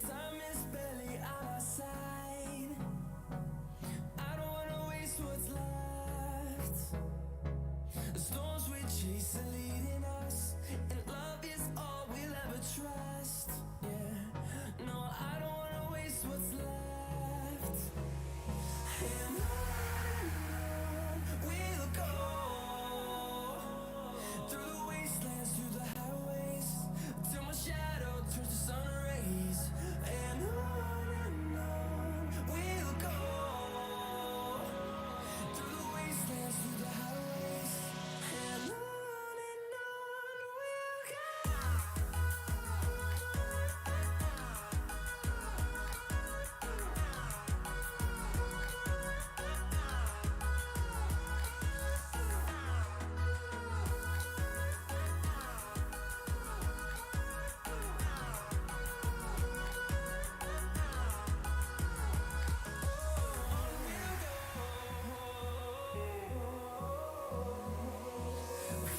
Time is barely on our side. I don't wanna waste what's left. The storms we chase are leading us, and love is all we'll ever trust. Yeah, no, I don't wanna waste what's left. And on we'll go, through the wastelands, through the highways, till my shadow turns to sun rays. And on we'll go, through the wastelands, through the highways. And on we'll go.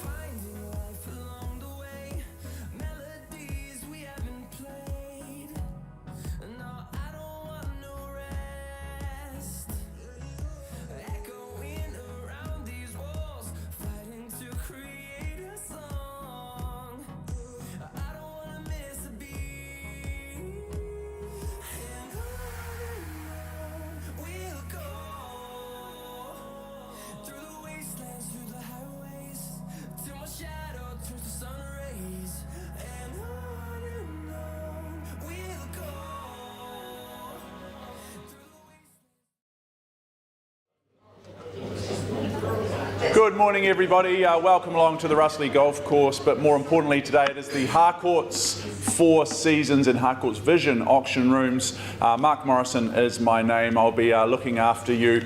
Finding life along the way, melodies we haven't played. No, I don't want no rest. Echoing around these walls, fighting to create a song. I don't wanna miss a beat. And on we'll go, through the wastelands, through the highways, till my shadow turns to sun rays. And on we'll go, Good morning, everybody. Welcome along to the Russley Golf Course, but more importantly today it is the Harcourts Four Seasons and Harcourts Vision auction rooms. Mark Morrison is my name. I'll be looking after you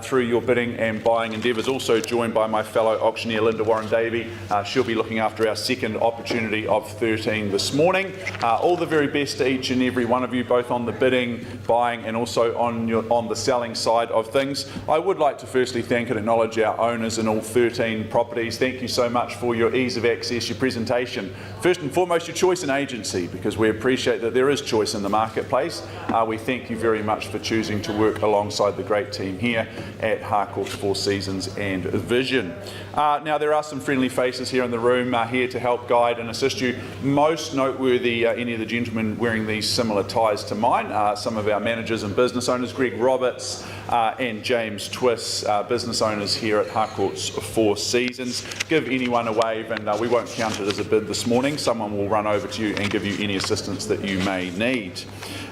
through your bidding and buying endeavours. Also joined by my fellow auctioneer Linda Warren-Davey. She'll be looking after our second opportunity of 13 this morning. All the very best to each and every one of you, both on the bidding, buying and also on the selling side of things. I would like to firstly thank and acknowledge our owners in all 13 properties. Thank you so much for your ease of access, your presentation. First and foremost, your choice in agency, because we appreciate that there is choice in the marketplace. We thank you very much for choosing to work alongside the great team here at Harcourts Four Seasons and Vision. Now there are some friendly faces here in the room here to help guide and assist you. Most noteworthy, any of the gentlemen wearing these similar ties to mine, some of our managers and business owners, Greg Roberts and James Twiss, business owners here at Harcourts Four Seasons. Give anyone a wave and we won't count it as a bid this morning. Someone will run over to you and give you any assistance that you may need.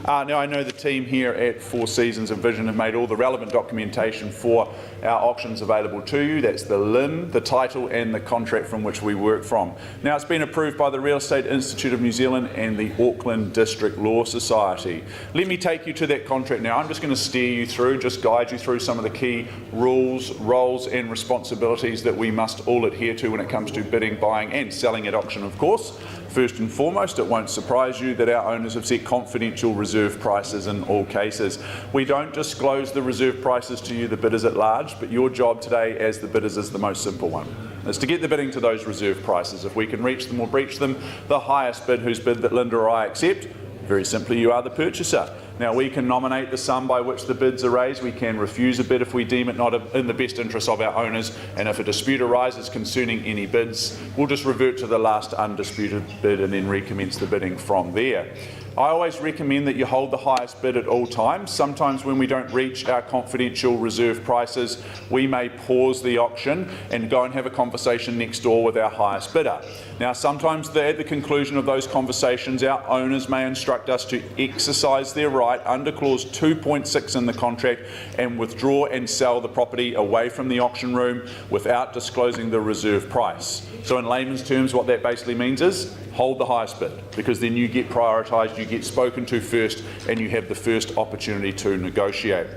Now I know the team here at Four Seasons and Vision have made all the relevant documentation for our auctions available to you. That's the LIN, the title and the contract from which we work from. Now it's been approved by the Real Estate Institute of New Zealand and the Auckland District Law Society. Let me take you to that contract now. I'm just going to steer you through, just guide you through some of the key rules, roles and responsibilities that we must all adhere to when it comes to bidding, buying and selling at auction, of course. First and foremost, it won't surprise you that our owners have set confidential reserve prices in all cases. We don't disclose the reserve prices to you, the bidders at large, but your job today as the bidders is the most simple one. Is to get the bidding to those reserve prices. If we can reach them or breach them, the highest bid whose bid that Linda or I accept, very simply you are the purchaser. Now we can nominate the sum by which the bids are raised. We can refuse a bid if we deem it not in the best interest of our owners, and if a dispute arises concerning any bids, we'll just revert to the last undisputed bid and then recommence the bidding from there. I always recommend that you hold the highest bid at all times. Sometimes when we don't reach our confidential reserve prices, we may pause the auction and go and have a conversation next door with our highest bidder. Now sometimes at the conclusion of those conversations, our owners may instruct us to exercise their right under clause 2.6 in the contract and withdraw and sell the property away from the auction room without disclosing the reserve price. So in layman's terms, what that basically means is hold the highest bid, because then you get prioritised, you get spoken to first and you have the first opportunity to negotiate.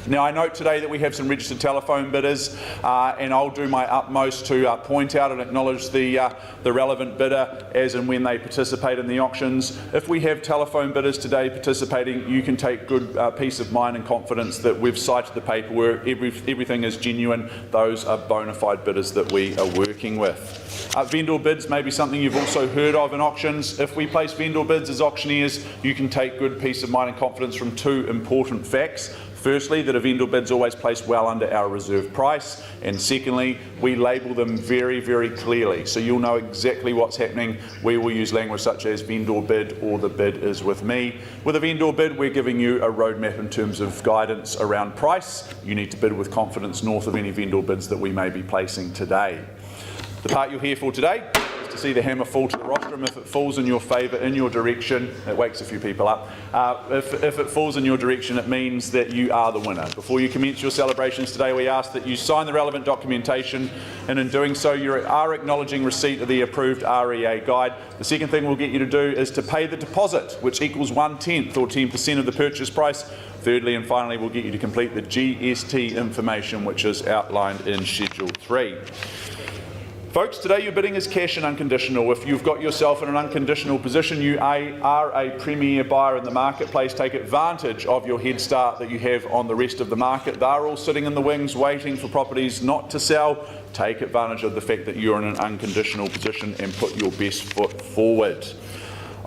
Now, I note today that we have some registered telephone bidders, and I'll do my utmost to point out and acknowledge the relevant bidder as and when they participate in the auctions. If we have telephone bidders today participating, you can take good peace of mind and confidence that we've cited the paperwork, everything is genuine. Those are bona fide bidders that we are working with. Vendor bids may be something you've also heard of in auctions. If we place vendor bids as auctioneers, you can take good peace of mind and confidence from two important facts. Firstly, that a vendor bid's always placed well under our reserve price, and secondly, we label them very, very clearly, so you'll know exactly what's happening. We will use language such as vendor bid or the bid is with me. With a vendor bid, we're giving you a roadmap in terms of guidance around price. You need to bid with confidence north of any vendor bids that we may be placing today. The part you're here for today is to see the hammer fall to the rostrum. If it falls in your favour, in your direction, it wakes a few people up. If it falls in your direction, it means that you are the winner. Before you commence your celebrations today, we ask that you sign the relevant documentation, and in doing so, you are acknowledging receipt of the approved REA guide. The second thing we'll get you to do is to pay the deposit, which equals 1/10 or 10% of the purchase price. Thirdly and finally, we'll get you to complete the GST information, which is outlined in Schedule 3. Folks, today your bidding is cash and unconditional. If you've got yourself in an unconditional position, you are a premier buyer in the marketplace. Take advantage of your head start that you have on the rest of the market. They're all sitting in the wings waiting for properties not to sell. Take advantage of the fact that you're in an unconditional position and put your best foot forward.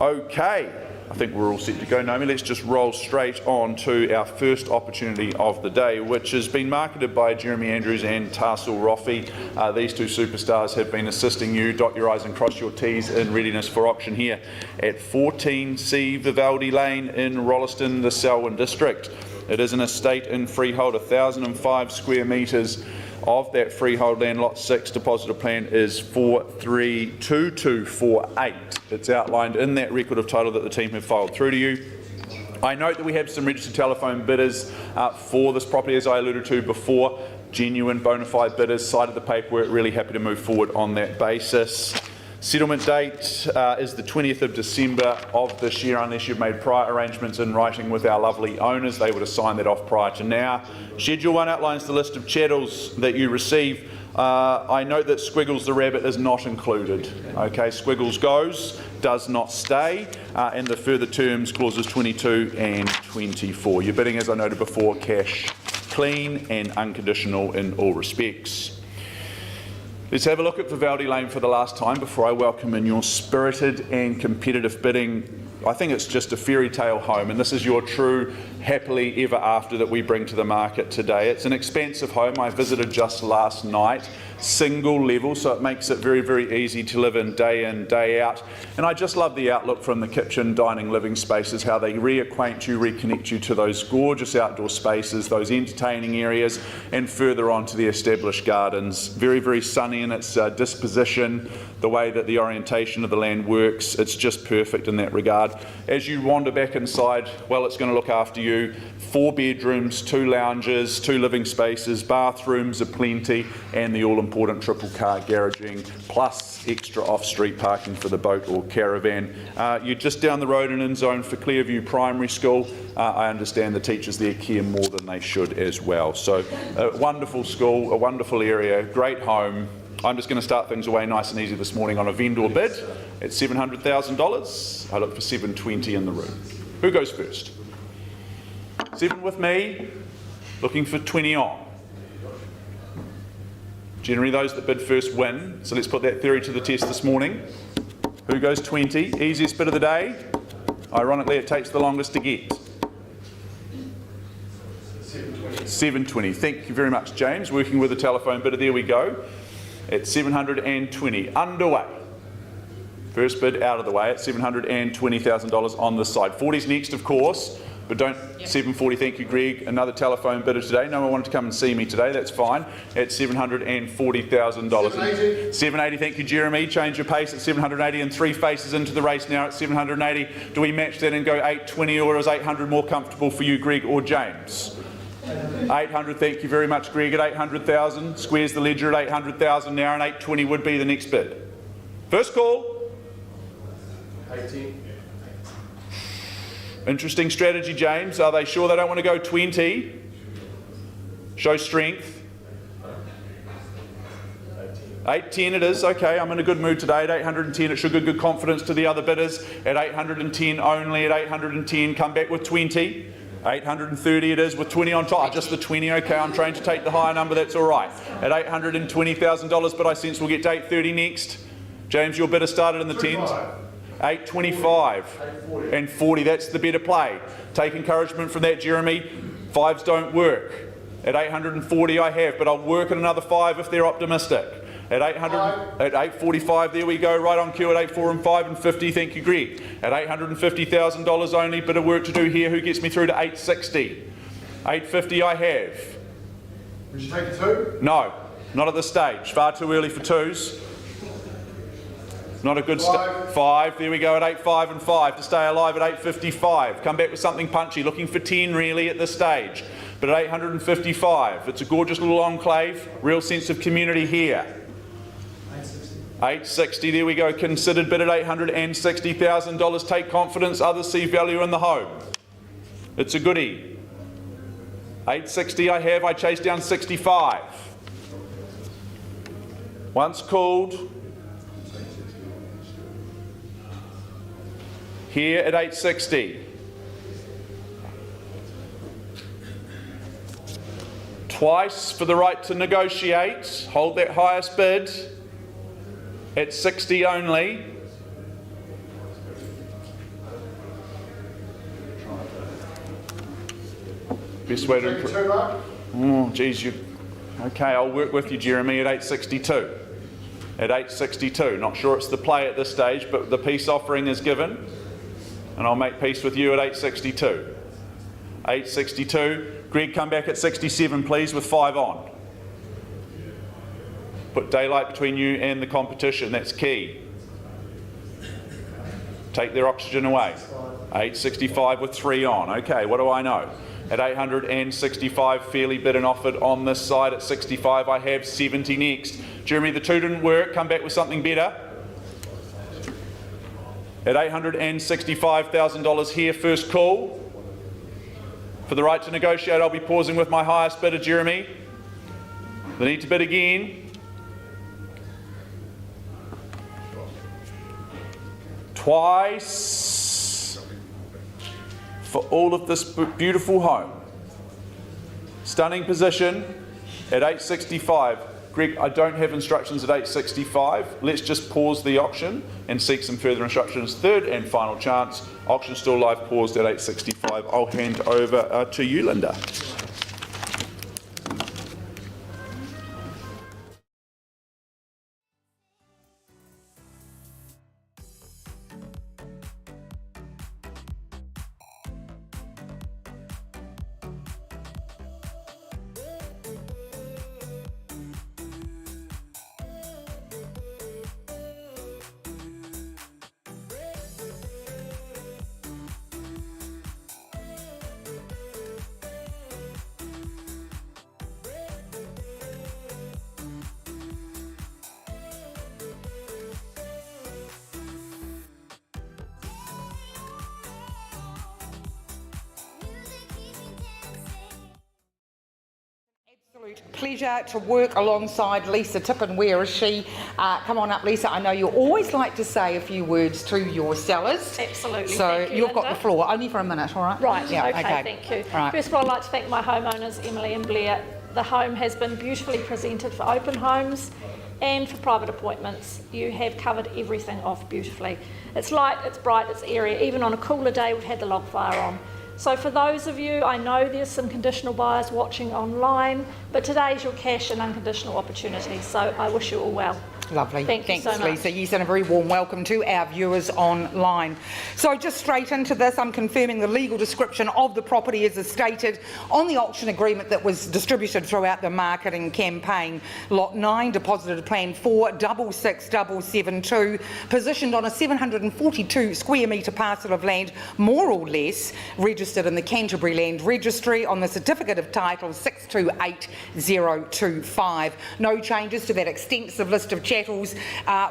Okay. I think we're all set to go, Naomi. Let's just roll straight on to our first opportunity of the day, which has been marketed by Jeremy Andrews and Tarsal Roffey. These two superstars have been assisting you. Dot your I's and cross your T's in readiness for auction here at 14C Vivaldi Lane in Rolleston, the Selwyn district. It is an estate in freehold, 1,005 square metres. Of that freehold land, Lot 6 deposited plan is 432248. It's outlined in that record of title that the team have filed through to you. I note that we have some registered telephone bidders for this property, as I alluded to before. Genuine bona fide bidders, cited the paperwork, really happy to move forward on that basis. Settlement date is the 20th of December of this year, unless you've made prior arrangements in writing with our lovely owners. They would have signed that off prior to now. Schedule 1 outlines the list of chattels that you receive. I note that Squiggles the rabbit is not included. Okay, Squiggles goes, does not stay, and the further terms, clauses 22 and 24. Your bidding, as I noted before, cash, clean and unconditional in all respects. Let's have a look at Vivaldi Lane for the last time before I welcome in your spirited and competitive bidding. I think it's just a fairy tale home, and this is your true happily ever after that we bring to the market today. It's an expansive home. I visited just last night, single level, so it makes it very, very easy to live in, day out. And I just love the outlook from the kitchen, dining, living spaces, how they reacquaint you, reconnect you to those gorgeous outdoor spaces, those entertaining areas, and further on to the established gardens. Very, very sunny in its disposition, the way that the orientation of the land works. It's just perfect in that regard. As you wander back inside, well, it's going to look after you. 4 bedrooms, 2 lounges, 2 living spaces, bathrooms aplenty, and the all-important triple car garaging, plus extra off-street parking for the boat or caravan. You're just down the road and in zone for Clearview Primary School. I understand the teachers there care more than they should as well. So a wonderful school, a wonderful area, great home. I'm just going to start things away nice and easy this morning on a vendor bid at $700,000. I look for 720 in the room. Who goes first? 7 with me, looking for 20 on. Generally those that bid first win, so let's put that theory to the test this morning. Who goes 20? Easiest bid of the day. Ironically, it takes the longest to get. 720. Thank you very much, James. Working with a telephone bidder, there we go. At 720, underway. First bid out of the way at $720,000 on this side. 40's next, of course, but don't. Yep. 740, thank you, Greg. Another telephone bidder today. No one wanted to come and see me today, that's fine. At $740,000. 780, thank you, Jeremy. Change your pace at 780 and 3 faces into the race now at 780. Do we match that and go 820, or is 800 more comfortable for you, Greg or James? 800, thank you very much, Greg, at 800,000. Squares the ledger at 800,000 now, and 820 would be the next bid. First call. 18. Interesting strategy, James. Are they sure they don't want to go 20? Show strength. 810 it is, okay, I'm in a good mood today. At 810 it should give good confidence to the other bidders. At 810 only, at 810 come back with 20. 830 it is with 20 on top. Just the 20, okay, I'm trying to take the higher number, that's all right. At $820,000, but I sense we'll get to 830 next. James, your bidder started in the 10s. 825 and 40, that's the better play. Take encouragement from that, Jeremy. 5s don't work. At 840 I have, but I'll work at another 5 if they're optimistic. At 845, there we go, right on cue at 84 and 5 and 50, thank you, Greg. At $850,000 only, bit of work to do here. Who gets me through to 860? 850 I have. Would you take a 2? No, not at this stage. Far too early for 2s. Not a good start. 5, there we go at 85 and 5 to stay alive at 855. Come back with something punchy, looking for 10 really at this stage. But at 855, it's a gorgeous little enclave, real sense of community here. 860, there we go, considered bid at $860,000. Take confidence, others see value in the home. It's a goodie. 860 I have, I chase down 65. Once called. Here at 860. Twice for the right to negotiate, hold that highest bid. At 60 only. Best way to... Oh, geez, you... Okay, I'll work with you, Jeremy, at 862. At 862. Not sure it's the play at this stage, but the peace offering is given. And I'll make peace with you at 862. 862. Greg, come back at 67, please, with 5 on. Put daylight between you and the competition, that's key. Take their oxygen away. 865 with 3 on. Okay, what do I know? At 865, fairly bid and offered on this side. At 65, I have 70 next. Jeremy, the 2 didn't work. Come back with something better. At $865,000 here, first call. For the right to negotiate, I'll be pausing with my highest bidder, Jeremy. The need to bid again. Twice for all of this beautiful home. Stunning position at 865. Greg, I don't have instructions at 865. Let's just pause the auction and seek some further instructions. Third and final chance. Auction still live, paused at 865. I'll hand over to you, Linda. Pleasure to work alongside Lisa Tippin. Where is she? Come on up, Lisa. I know you always like to say a few words to your sellers. Absolutely. So thank you, you've got Linda. the floor, only for a minute, all right? Right, Yeah, okay, thank you. Right. First of all, I'd like to thank my homeowners, Emily and Blair. The home has been beautifully presented for open homes and for private appointments. You have covered everything off beautifully. It's light, it's bright, it's airy. Even on a cooler day, we've had the log fire on. So for those of you, I know there's some conditional buyers watching online, but today's your cash and unconditional opportunity. So I wish you all well. Lovely. Thanks so much. Lisa. Yes, and a very warm welcome to our viewers online. So just straight into this, I'm confirming the legal description of the property as stated on the auction agreement that was distributed throughout the marketing campaign. Lot 9, deposited plan 466772, positioned on a 742 square metre parcel of land, more or less, registered in the Canterbury Land Registry on the certificate of title 628025. No changes to that extensive list of chapters chattels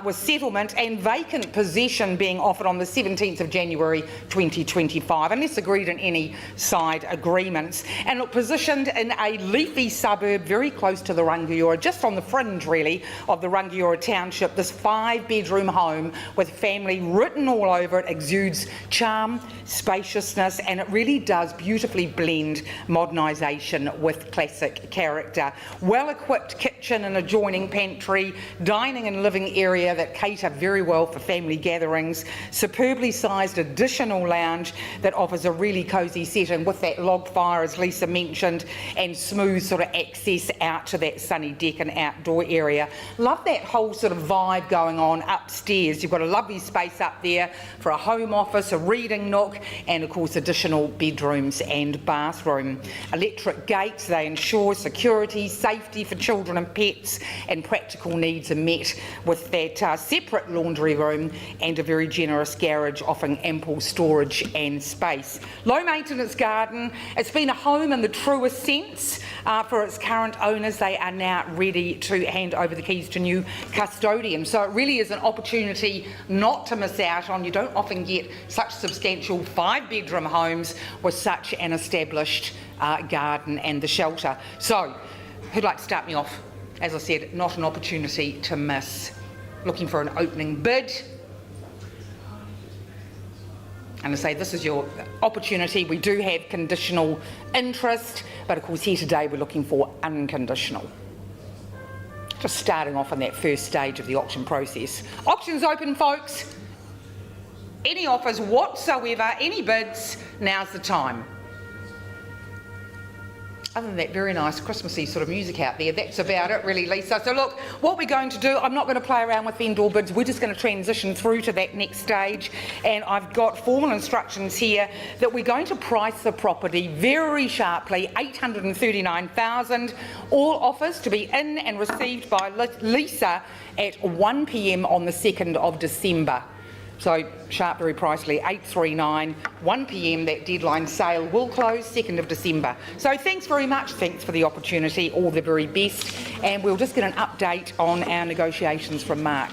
with settlement and vacant possession being offered on the 17th of January 2025, unless agreed in any side agreements. And look, positioned in a leafy suburb very close to the Rangiora, just on the fringe really of the Rangiora township, this 5-bedroom home with family written all over it exudes charm, spaciousness, and it really does beautifully blend modernisation with classic character. Well-equipped kitchen and adjoining pantry, dining and living area that cater very well for family gatherings, superbly sized additional lounge that offers a really cosy setting with that log fire, as Lisa mentioned, and smooth sort of access out to that sunny deck and outdoor area. Love that whole sort of vibe going on upstairs. You've got a lovely space up there for a home office, a reading nook, and of course additional bedrooms and bathroom. Electric gates, they ensure security, safety for children and pets, and practical needs are met with that separate laundry room and a very generous garage offering ample storage and space. Low maintenance garden. It's been a home in the truest sense for its current owners. They are now ready to hand over the keys to new custodians. So it really is an opportunity not to miss out on. You don't often get such substantial 5-bedroom homes with such an established garden and the shelter. So who'd like to start me off? As I said, not an opportunity to miss. Looking for an opening bid. And I say this is your opportunity. We do have conditional interest, but of course here today we're looking for unconditional. Just starting off on that first stage of the auction process. Auction's open, folks. Any offers whatsoever, any bids, now's the time. Other than that very nice Christmassy sort of music out there, that's about it really, Lisa. So look, what we're going to do, I'm not going to play around with vendor bids, we're just going to transition through to that next stage, and I've got formal instructions here that we're going to price the property very sharply, $839,000, all offers to be in and received by Lisa at 1 p.m. on the 2nd of December. So sharp, very pricely, 839, 1 p.m. that deadline sale will close 2nd of December. So thanks very much, thanks for the opportunity, all the very best, and we'll just get an update on our negotiations from Mark.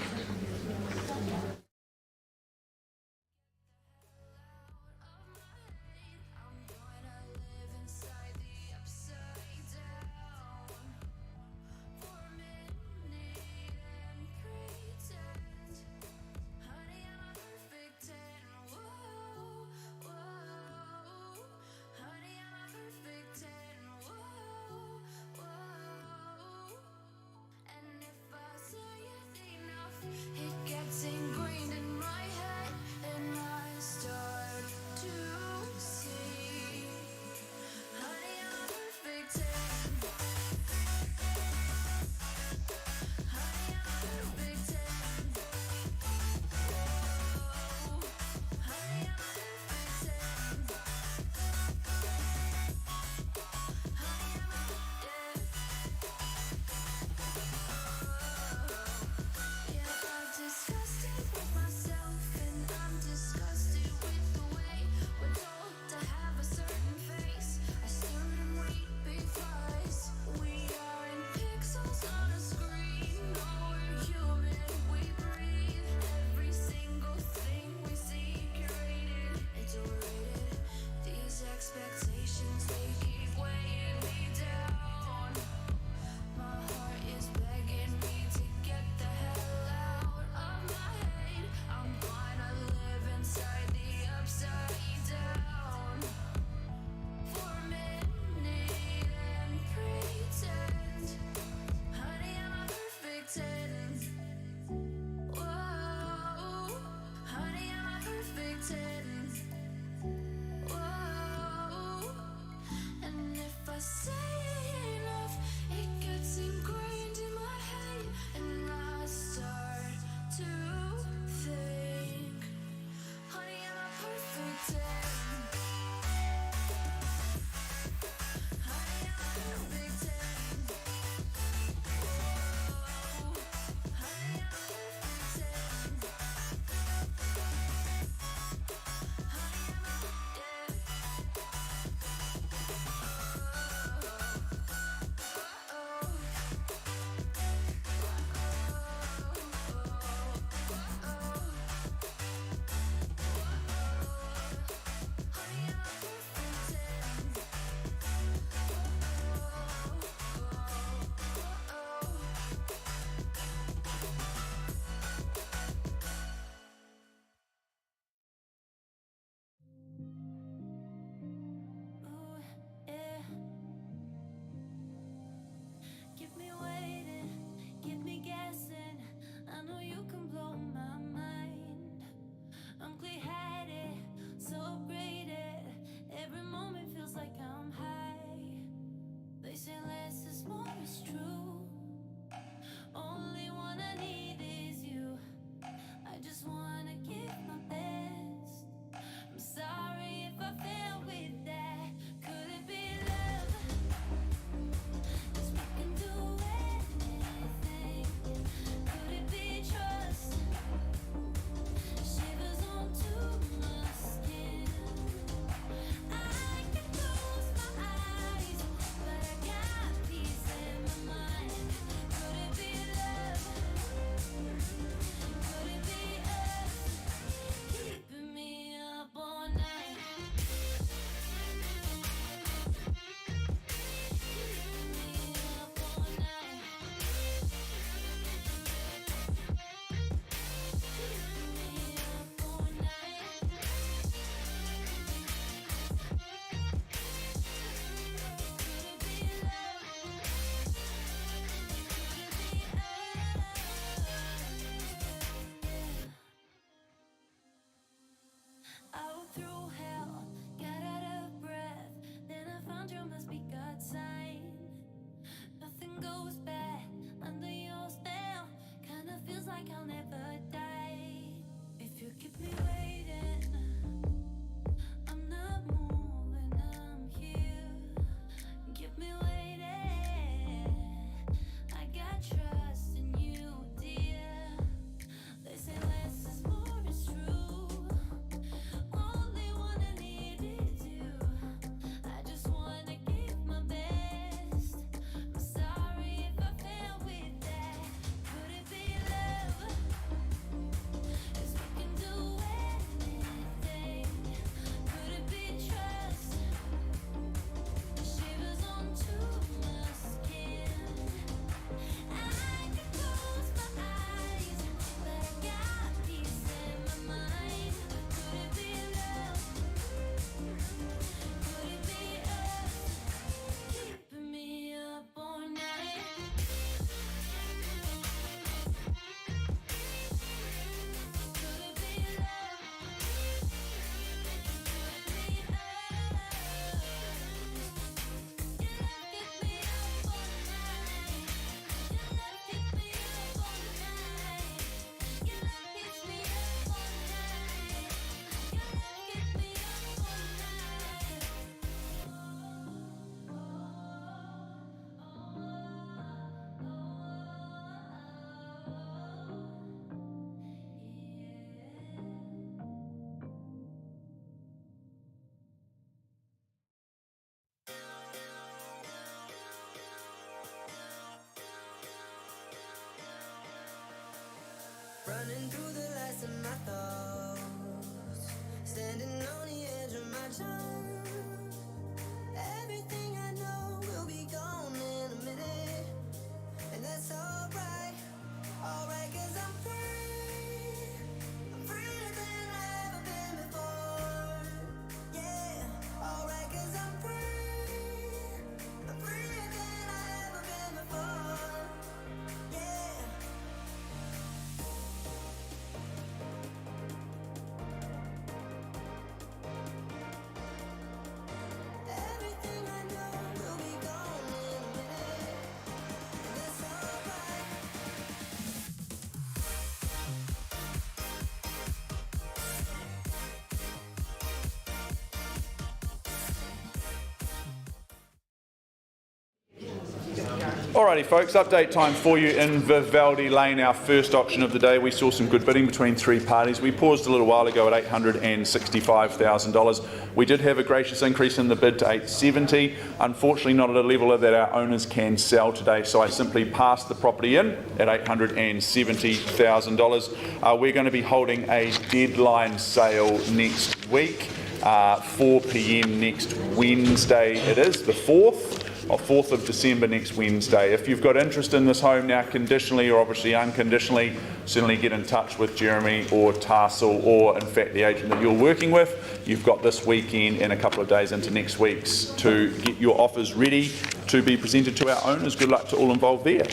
running through the lights of my thoughts, standing on the edge of my jump. Everything I know will be gone in a minute, and that's alright, 'cause I'm free. I'm freer than I've ever been before. Yeah, alright, 'cause I'm free. I'm freer than I've ever been before. Yeah. Everything I know will be gone in a minute, and that's alright. Alrighty folks, update time for you in Vivaldi Lane, our first auction of the day. We saw some good bidding between three parties. We paused a little while ago at $865,000. We did have a gracious increase in the bid to $870. Unfortunately not at a level that our owners can sell today, so I simply passed the property in at $870,000. We're going to be holding a deadline sale next week, 4 p.m. next Wednesday. It is the 4th of December, next Wednesday. If you've got interest in this home now, conditionally or obviously unconditionally, certainly get in touch with Jeremy or Tarsal, or in fact the agent that you're working with. You've got this weekend and a couple of days into next week's to get your offers ready to be presented to our owners. Good luck to all involved there.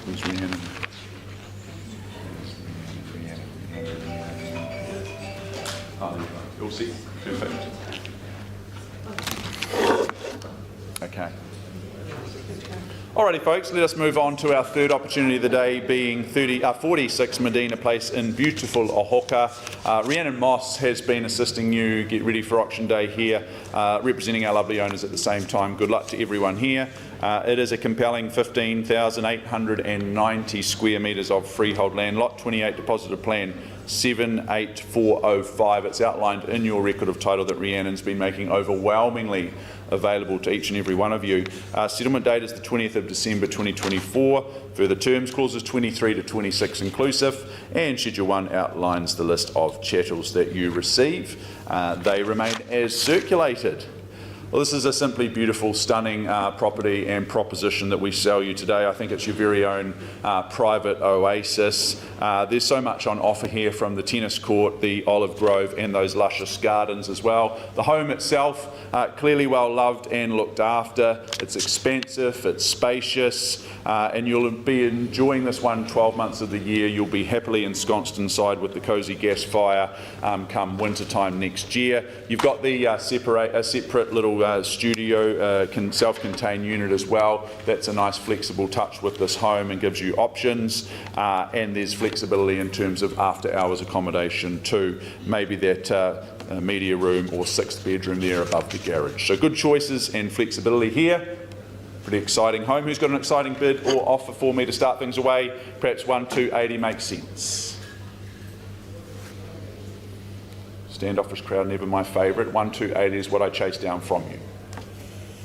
Who's Rhiannon? Oh, there you go. All set. Perfect. Okay. Alrighty folks, let us move on to our third opportunity of the day, being 46 Modena Place in beautiful Ohoka. Rhiannon Moss has been assisting you get ready for auction day here, representing our lovely owners at the same time. Good luck to everyone here. It is a compelling 15,890 square metres of freehold land, lot 28 deposited plan 78405. It's outlined in your record of title that Rhiannon's been making overwhelmingly available to each and every one of you. Settlement date is the 20th of December 2024. Further terms clauses 23 to 26 inclusive, and Schedule 1 outlines the list of chattels that you receive. They remain as circulated. Well, this is a simply beautiful, stunning property and proposition that we sell you today. I think it's your very own private oasis. There's so much on offer here, from the tennis court, the olive grove, and those luscious gardens as well. The home itself, clearly well loved and looked after. It's expansive, it's spacious, and you'll be enjoying this one 12 months of the year. You'll be happily ensconced inside with the cosy gas fire come winter time next year. You've got the separate little studio, self-contained unit as well. That's a nice flexible touch with this home and gives you options, and there's flexibility in terms of after hours accommodation too. Maybe that media room or 6th bedroom there above the garage. So good choices and flexibility here. Pretty exciting home. Who's got an exciting bid or offer for me to start things away? Perhaps 1,280 makes sense. Standoffish crowd, never my favourite. 1,280 is what I chase down from you.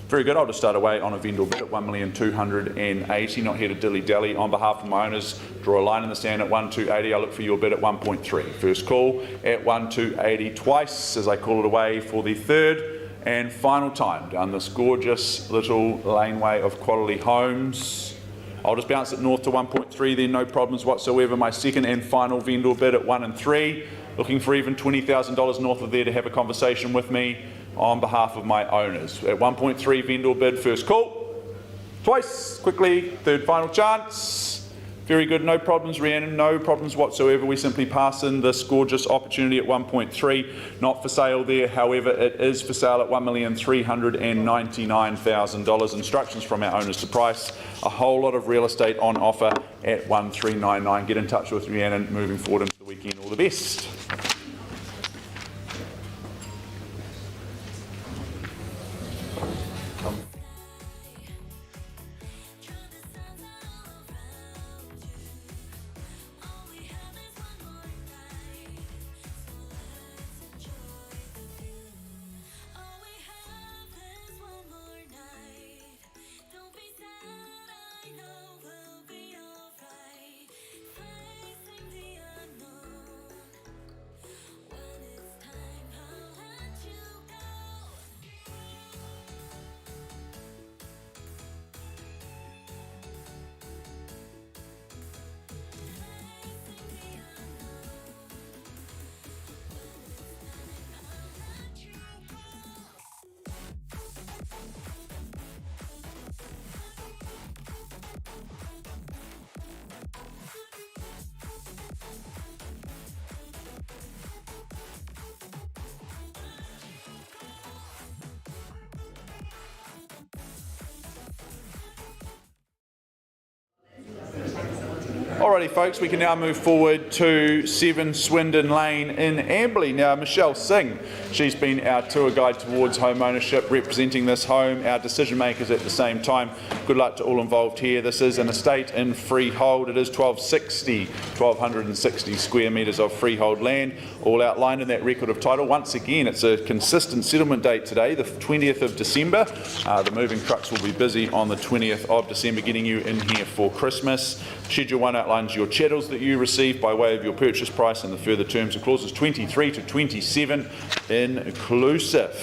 Very good. I'll just start away on a vendor bid at 1,280,000. Not here to dilly-dally. On behalf of my owners, draw a line in the sand at 1,280. I'll look for your bid at 1.3. First call at 1,280 twice as I call it away for the third and final time down this gorgeous little laneway of quality homes. I'll just bounce it north to 1.3 then, no problems whatsoever. My second and final vendor bid at 1 and 3. Looking for even $20,000 north of there to have a conversation with me on behalf of my owners. At 1.3 vendor bid, first call. Twice, quickly, third final chance. Very good, no problems Rhiannon, no problems whatsoever. We simply pass in this gorgeous opportunity at 1.3. Not for sale there, however, it is for sale at $1,399,000. Instructions from our owners to price. A whole lot of real estate on offer at 1,399. Get in touch with Rhiannon moving forward into the weekend. All the best. Alrighty folks, we can now move forward to 7 Swindon Lane in Amberley. Now Michelle Singh, she's been our tour guide towards home ownership, representing this home, our decision makers at the same time. Good luck to all involved here. This is an estate in freehold. It is 1,260 square metres of freehold land, all outlined in that record of title. Once again, it's a consistent settlement date today, the 20th of December. The moving trucks will be busy on the 20th of December getting you in here for Christmas. Schedule 1 outlines your chattels that you receive by way of your purchase price and the further terms of clauses 23 to 27 inclusive.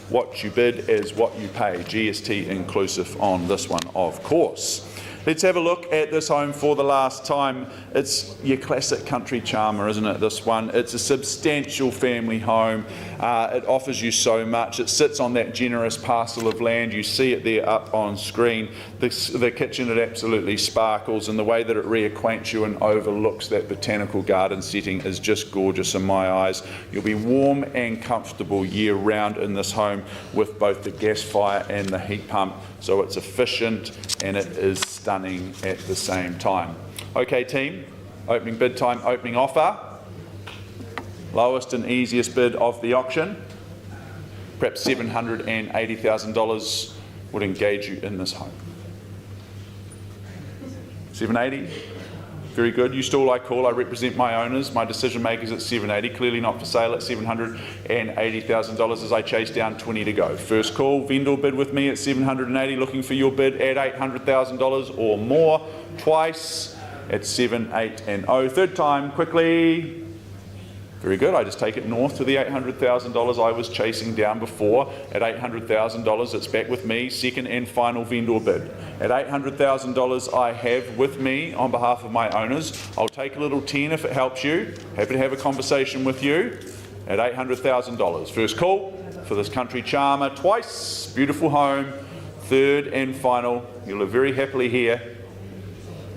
What you bid is what you pay, GST inclusive on this one, of course. Let's have a look at this home for the last time. It's your classic country charmer, isn't it, this one? It's a substantial family home. It offers you so much. It sits on that generous parcel of land. You see it there up on screen. The kitchen, it absolutely sparkles, and the way that it reacquaints you and overlooks that botanical garden setting is just gorgeous in my eyes. You'll be warm and comfortable year round in this home with both the gas fire and the heat pump. So it's efficient and it is stunning at the same time. Okay team, opening bid time, opening offer. Lowest and easiest bid of the auction. Perhaps $780,000 would engage you in this home. 780? Very good. You still I call. I represent my owners, my decision makers at 780. Clearly not for sale at $780,000 as I chase down 20 to go. First call, vendor bid with me at 780. Looking for your bid at $800,000 or more. Twice at 7, 8 and 0. Third time, quickly. Very good. I just take it north to the $800,000 I was chasing down before. At $800,000, it's back with me. Second and final vendor bid. At $800,000 I have with me on behalf of my owners. I'll take a little 10 if it helps you. Happy to have a conversation with you. At $800,000. First call for this country charmer. Twice. Beautiful home. Third and final. You'll live very happily here.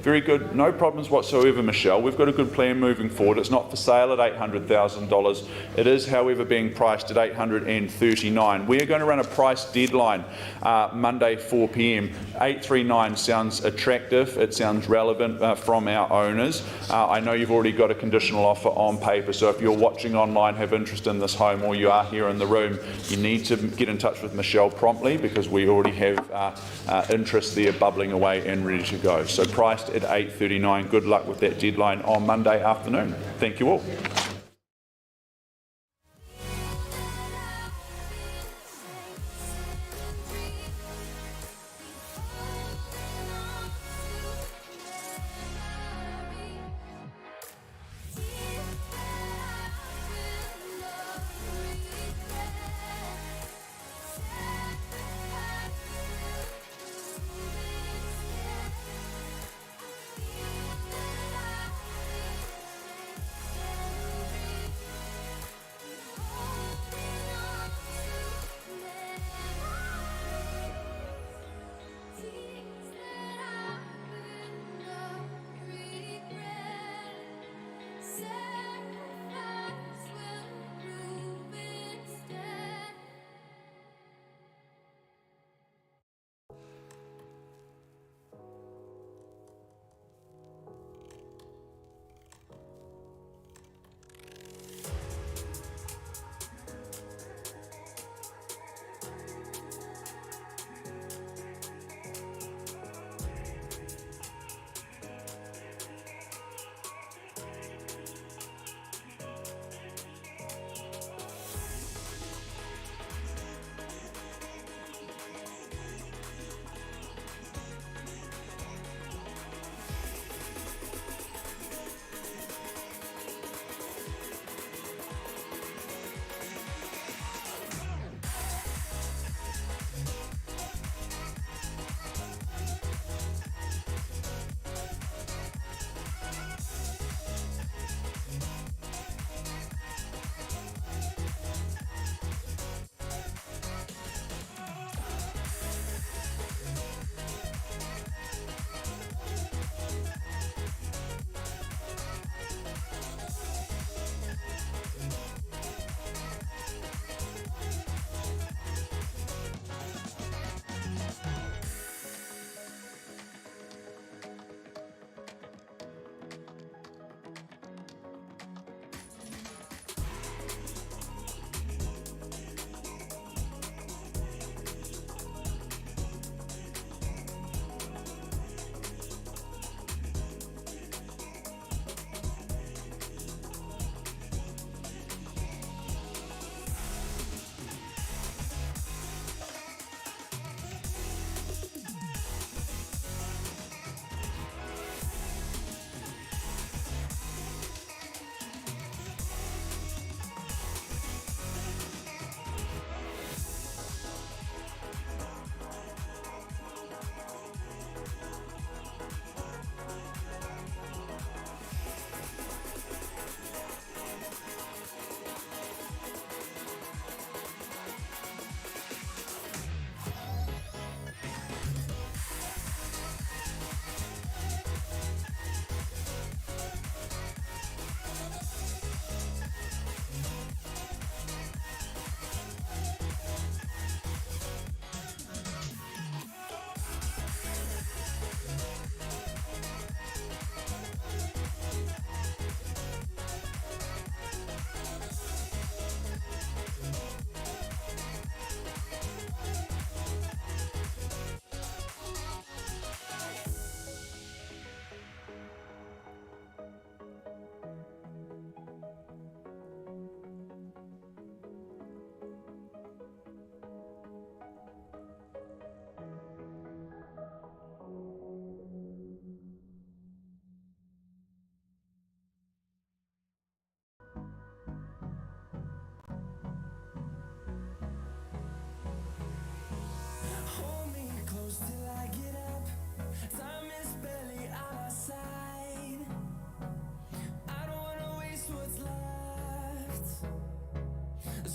Very good, no problems whatsoever, Michelle. We've got a good plan moving forward. It's not for sale at $800,000. It is, however, being priced at $839,000. We are going to run a price deadline Monday 4 p.m. 839 sounds attractive. It sounds relevant from our owners. I know you've already got a conditional offer on paper, so if you're watching online, have interest in this home, or you are here in the room, you need to get in touch with Michelle promptly because we already have interest there bubbling away and ready to go. So priced at $839. Good luck with that deadline on Monday afternoon. Thank you all.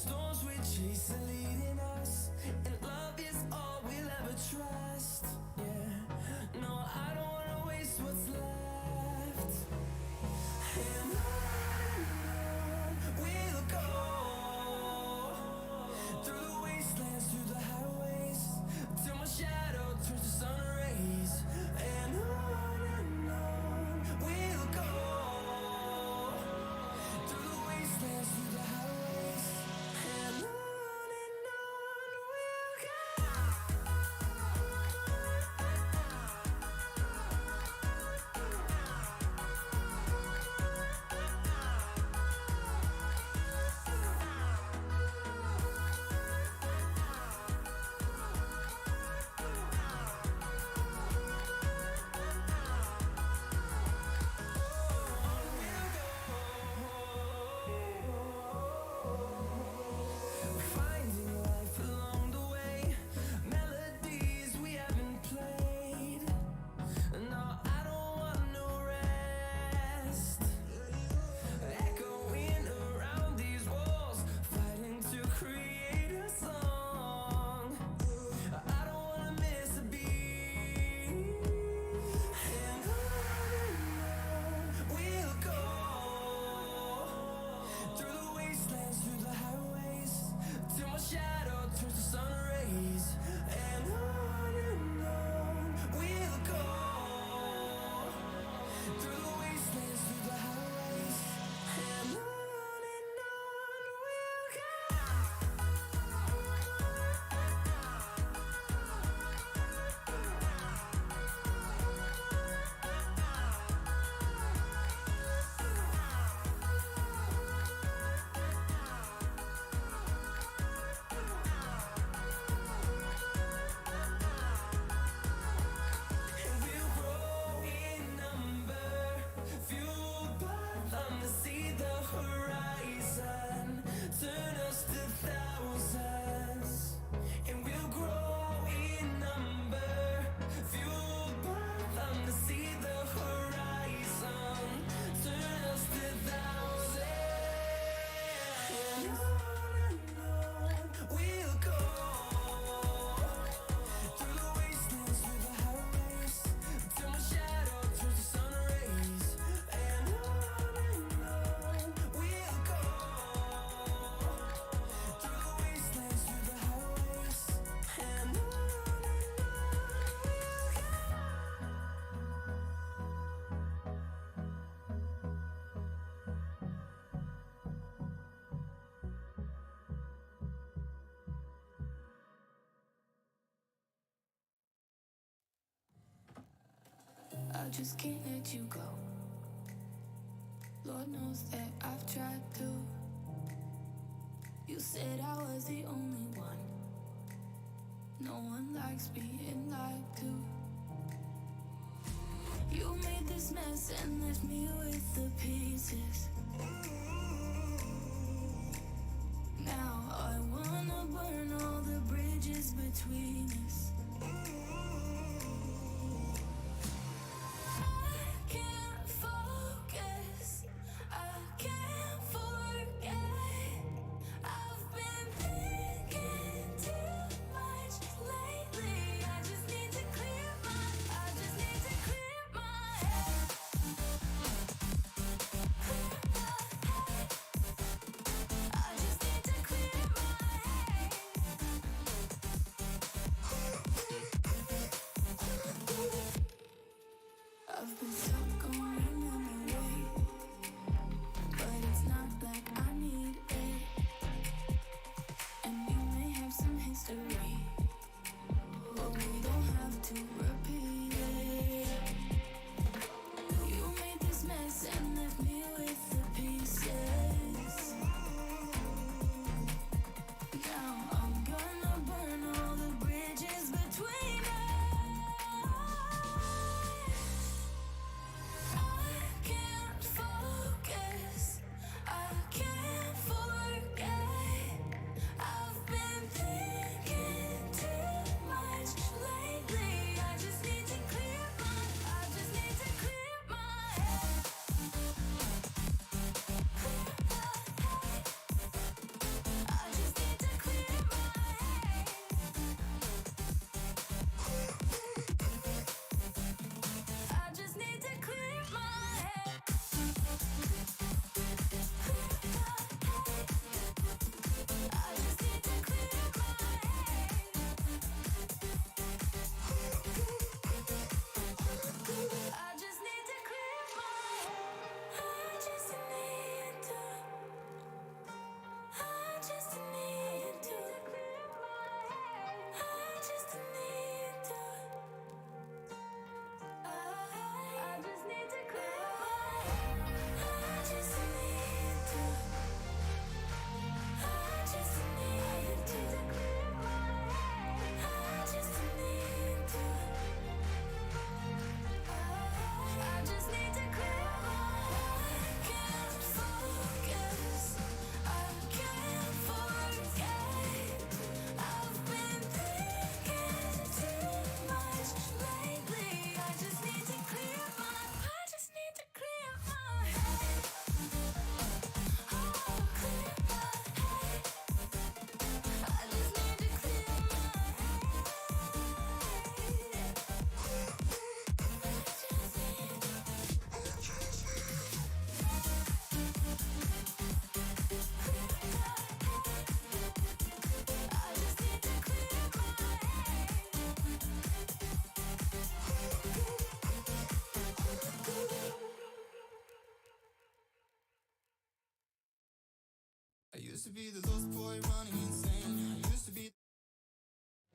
storms we chase are leading us, and love is all we'll ever trust. Yeah, no, I don't wanna waste what's left. And on we'll go, through the wastelands, through the highways, till my shadow turns to sun rays. And on we'll go, through the wastelands, through the highways. And on we'll go. Finding life along the way, melodies we haven't played. No, I don't want no rest. Echoing around these walls, fighting to create a song. I don't wanna miss a beat. And on we'll go, through the wastelands, through the highways, till my shadow turns to sun rays. And on we'll go, through the wastelands, through the highways. And on we'll go. And we'll grow in number, fueled by them to see the horizon, turn us to thousands. And we'll grow in number, fueled by them to see the horizon, turn us to thousands. And on we'll go, through the wastelands, through the highways, till my shadow turns to sun rays. And on we'll go, through the wastelands, through the highways. And on we'll go. I just can't let you go. Lord knows that I've tried to. You said I was the only one. No one likes being lied to. You made this mess and left me with the pieces. Now I wanna burn all the bridges between us. I can't focus, I can't forget. I've been thinking too much lately. I just need to clear my head.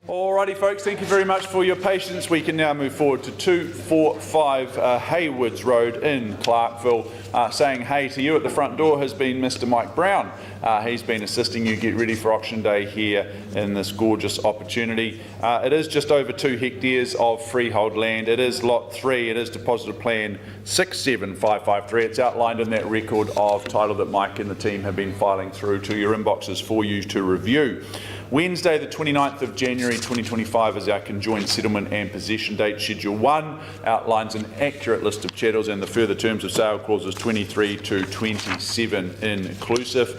Alrighty folks, thank you very much for your patience. We can now move forward to 245 Heywards Road in Clarkville. Saying hey to you at the front door has been Mr. Mike Brown. He's been assisting you get ready for auction day here in this gorgeous opportunity. It is just over 2 hectares of freehold land. It is lot 3. It is deposited plan 67553. It's outlined in that record of title that Mike and the team have been filing through to your inboxes for you to review. Wednesday the 29th of January 2025 is our conjoined settlement and possession date. Schedule 1 outlines an accurate list of chattels and the further terms of sale clauses 23 to 27 inclusive.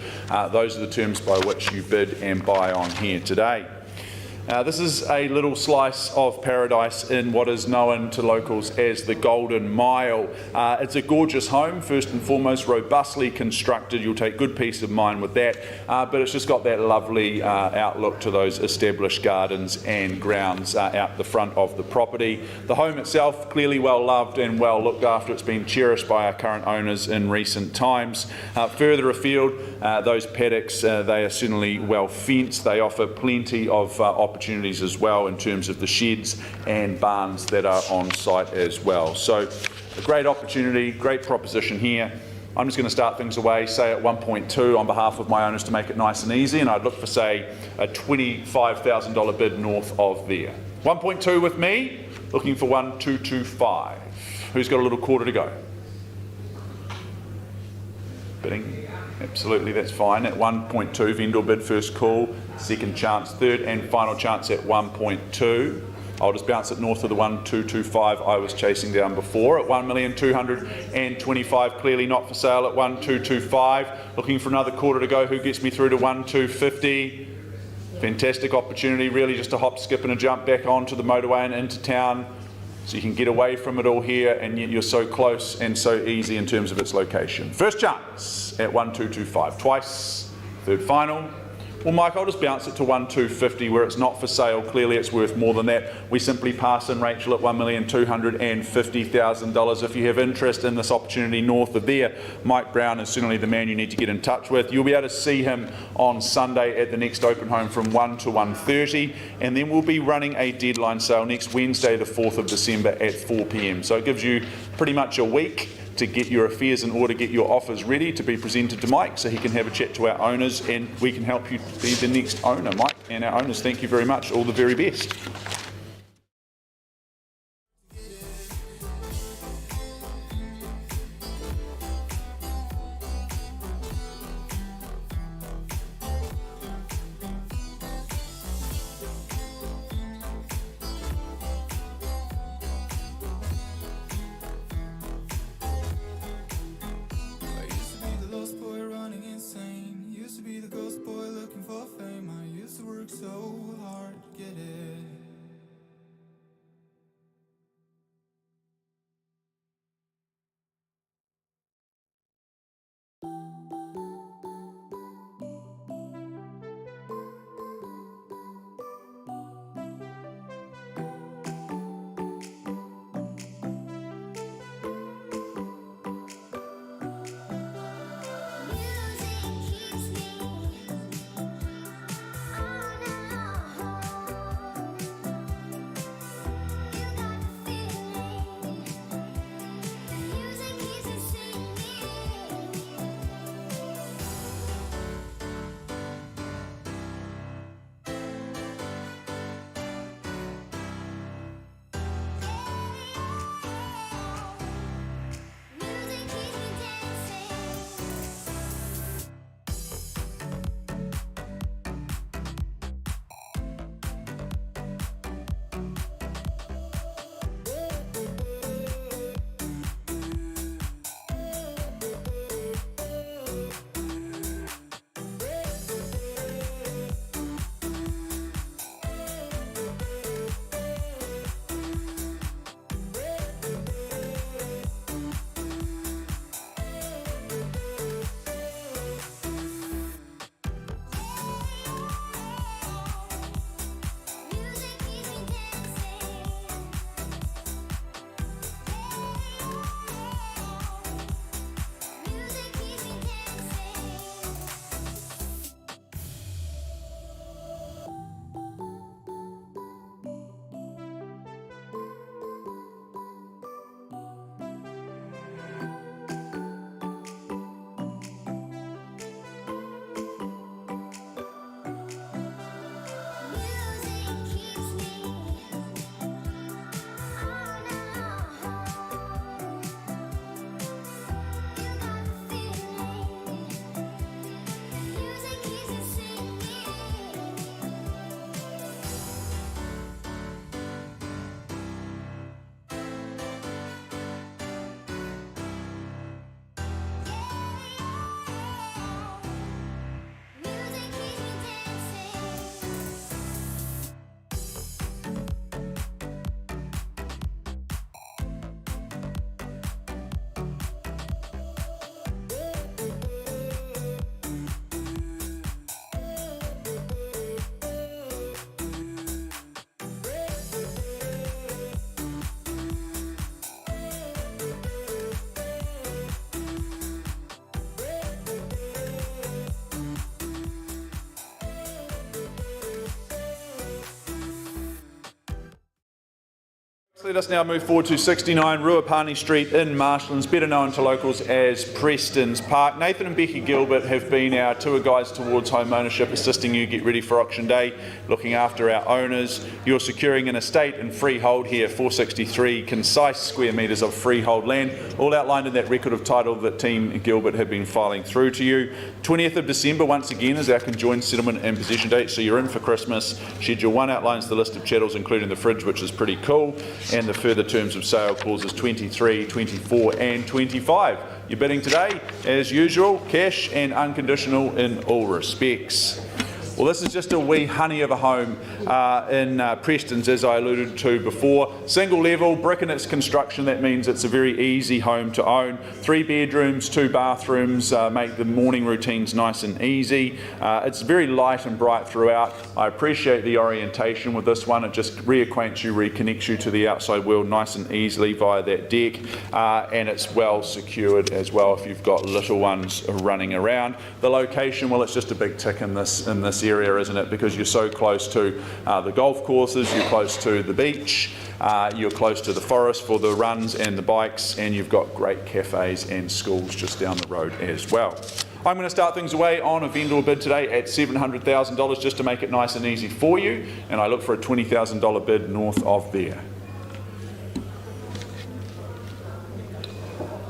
Those are the terms by which you bid and buy on here today. This is a little slice of paradise in what is known to locals as the Golden Mile. It's a gorgeous home, first and foremost, robustly constructed. You'll take good peace of mind with that, but it's just got that lovely outlook to those established gardens and grounds out the front of the property. The home itself, clearly well loved and well looked after. It's been cherished by our current owners in recent times. Further afield, those paddocks, they are certainly well fenced. They offer plenty of opportunities as well in terms of the sheds and barns that are on site as well. So a great opportunity, great proposition here. I'm just going to start things away, say at 1.2 on behalf of my owners to make it nice and easy, and I'd look for, say, a $25,000 bid north of there. 1.2 with me, looking for 1,225. Who's got a little quarter to go? Bidding? Absolutely, that's fine. At 1.2, vendor bid first call, second chance, third and final chance at 1.2. I'll just bounce it north of the 1,225 I was chasing down before. At 1,225,000, clearly not for sale at 1,225. Looking for another quarter to go. Who gets me through to 1,250? Fantastic opportunity, really just a hop, skip and a jump back onto the motorway and into town. So you can get away from it all here, and yet you're so close and so easy in terms of its location. First chance at 1,225. Twice, third final. Well, Mike, I'll just bounce it to 1,250 where it's not for sale. Clearly it's worth more than that. We simply pass in Rachel at $1,250,000. If you have interest in this opportunity north of there, Mike Brown is certainly the man you need to get in touch with. You'll be able to see him on Sunday at the next open home from 1 to 1:30, and then we'll be running a deadline sale next Wednesday, the 4th of December at 4 p.m. So it gives you pretty much a week to get your affairs in order, get your offers ready to be presented to Mike so he can have a chat to our owners and we can help you be the next owner. Mike and our owners, thank you very much. All the very best. So hard to get it. Let us now move forward to 69 Ruapani Street in Marshlands, better known to locals as Preston's Park. Nathan and Becky Gilbert have been our tour guides towards home ownership, assisting you get ready for auction day, looking after our owners. You're securing an estate and freehold here, 463 concise square metres of freehold land, all outlined in that record of title that Team Gilbert have been filing through to you. 20th of December, once again, is our conjoined settlement and possession date, so you're in for Christmas. Schedule 1 outlines the list of chattels, including the fridge, which is pretty cool, and the further terms of sale clauses 23, 24 and 25. You're bidding today, as usual, cash and unconditional in all respects. Well, this is just a wee honey of a home in Preston's, as I alluded to before. Single level, brick in its construction. That means it's a very easy home to own. 3 bedrooms, 2 bathrooms, make the morning routines nice and easy. It's very light and bright throughout. I appreciate the orientation with this one. It just reacquaints you, reconnects you to the outside world nice and easily via that deck, and it's well secured as well if you've got little ones running around. The location, well, it's just a big tick in this area, isn't it? Because you're so close to the golf courses, you're close to the beach, you're close to the forest for the runs and the bikes, and you've got great cafes and schools just down the road as well. I'm going to start things away on a vendor bid today at $700,000 just to make it nice and easy for you, and I look for a $20,000 bid north of there.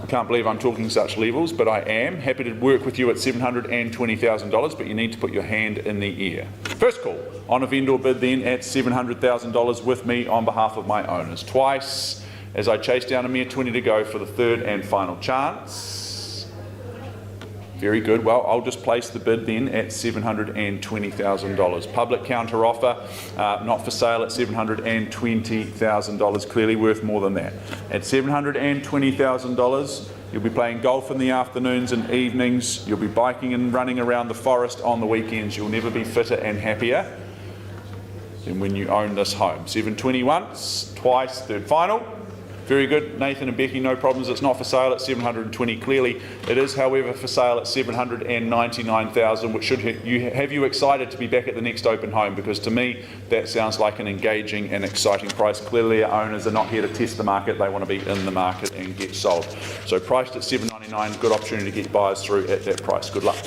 Can't believe I'm talking such levels, but I am happy to work with you at $720,000, but you need to put your hand in the air. First call on a vendor bid then at $700,000 with me on behalf of my owners. Twice as I chase down a mere 20 to go for the third and final chance. Very good. Well, I'll just place the bid then at $720,000. Public counter offer, not for sale at $720,000, clearly worth more than that. At $720,000, you'll be playing golf in the afternoons and evenings. You'll be biking and running around the forest on the weekends. You'll never be fitter and happier than when you own this home. 720 once, twice, third final. Very good. Nathan and Becky, no problems. It's not for sale at $720. Clearly, it is, however, for sale at $799,000, which should have you excited to be back at the next open home, because to me, that sounds like an engaging and exciting price. Clearly, our owners are not here to test the market. They want to be in the market and get sold. So priced at $799, good opportunity to get buyers through at that price. Good luck.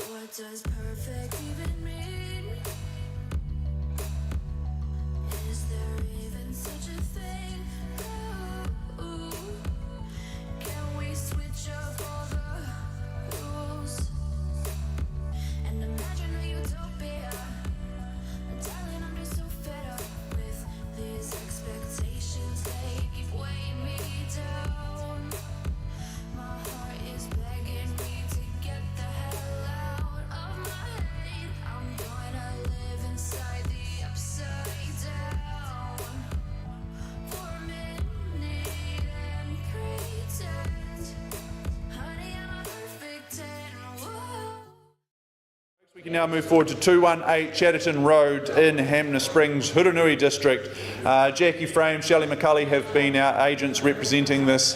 What does perfect even mean? Is there even such a thing? Ooh, can we switch up all the rules and imagine a utopia? Darling, I'm just so fed up with these expectations. They keep weighing me down. My heart is begging me to get the hell out of my head. I'm gonna live inside the upside down for a minute and pretend, honey, I'm a perfect 10. Whoa. We can now move forward to 218 Chatterton Road in Hamner Springs, Hurunui District. Jackie Frame, Shelley McCulley have been our agents representing this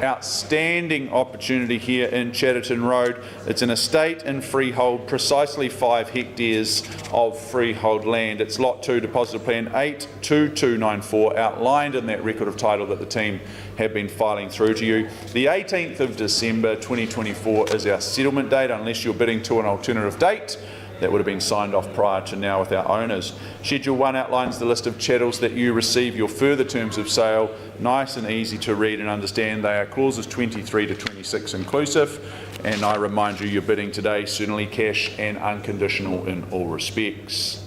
outstanding opportunity here in Chatterton Road. It's an estate and freehold, precisely 5 hectares of freehold land. It's Lot 2, Deposit Plan 82294, outlined in that record of title that the team have been filing through to you. The 18th of December 2024 is our settlement date, unless you're bidding to an alternative date that would have been signed off prior to now with our owners. Schedule 1 outlines the list of chattels that you receive, your further terms of sale, nice and easy to read and understand. They are clauses 23 to 26 inclusive, and I remind you, you're bidding today, certainly cash and unconditional in all respects.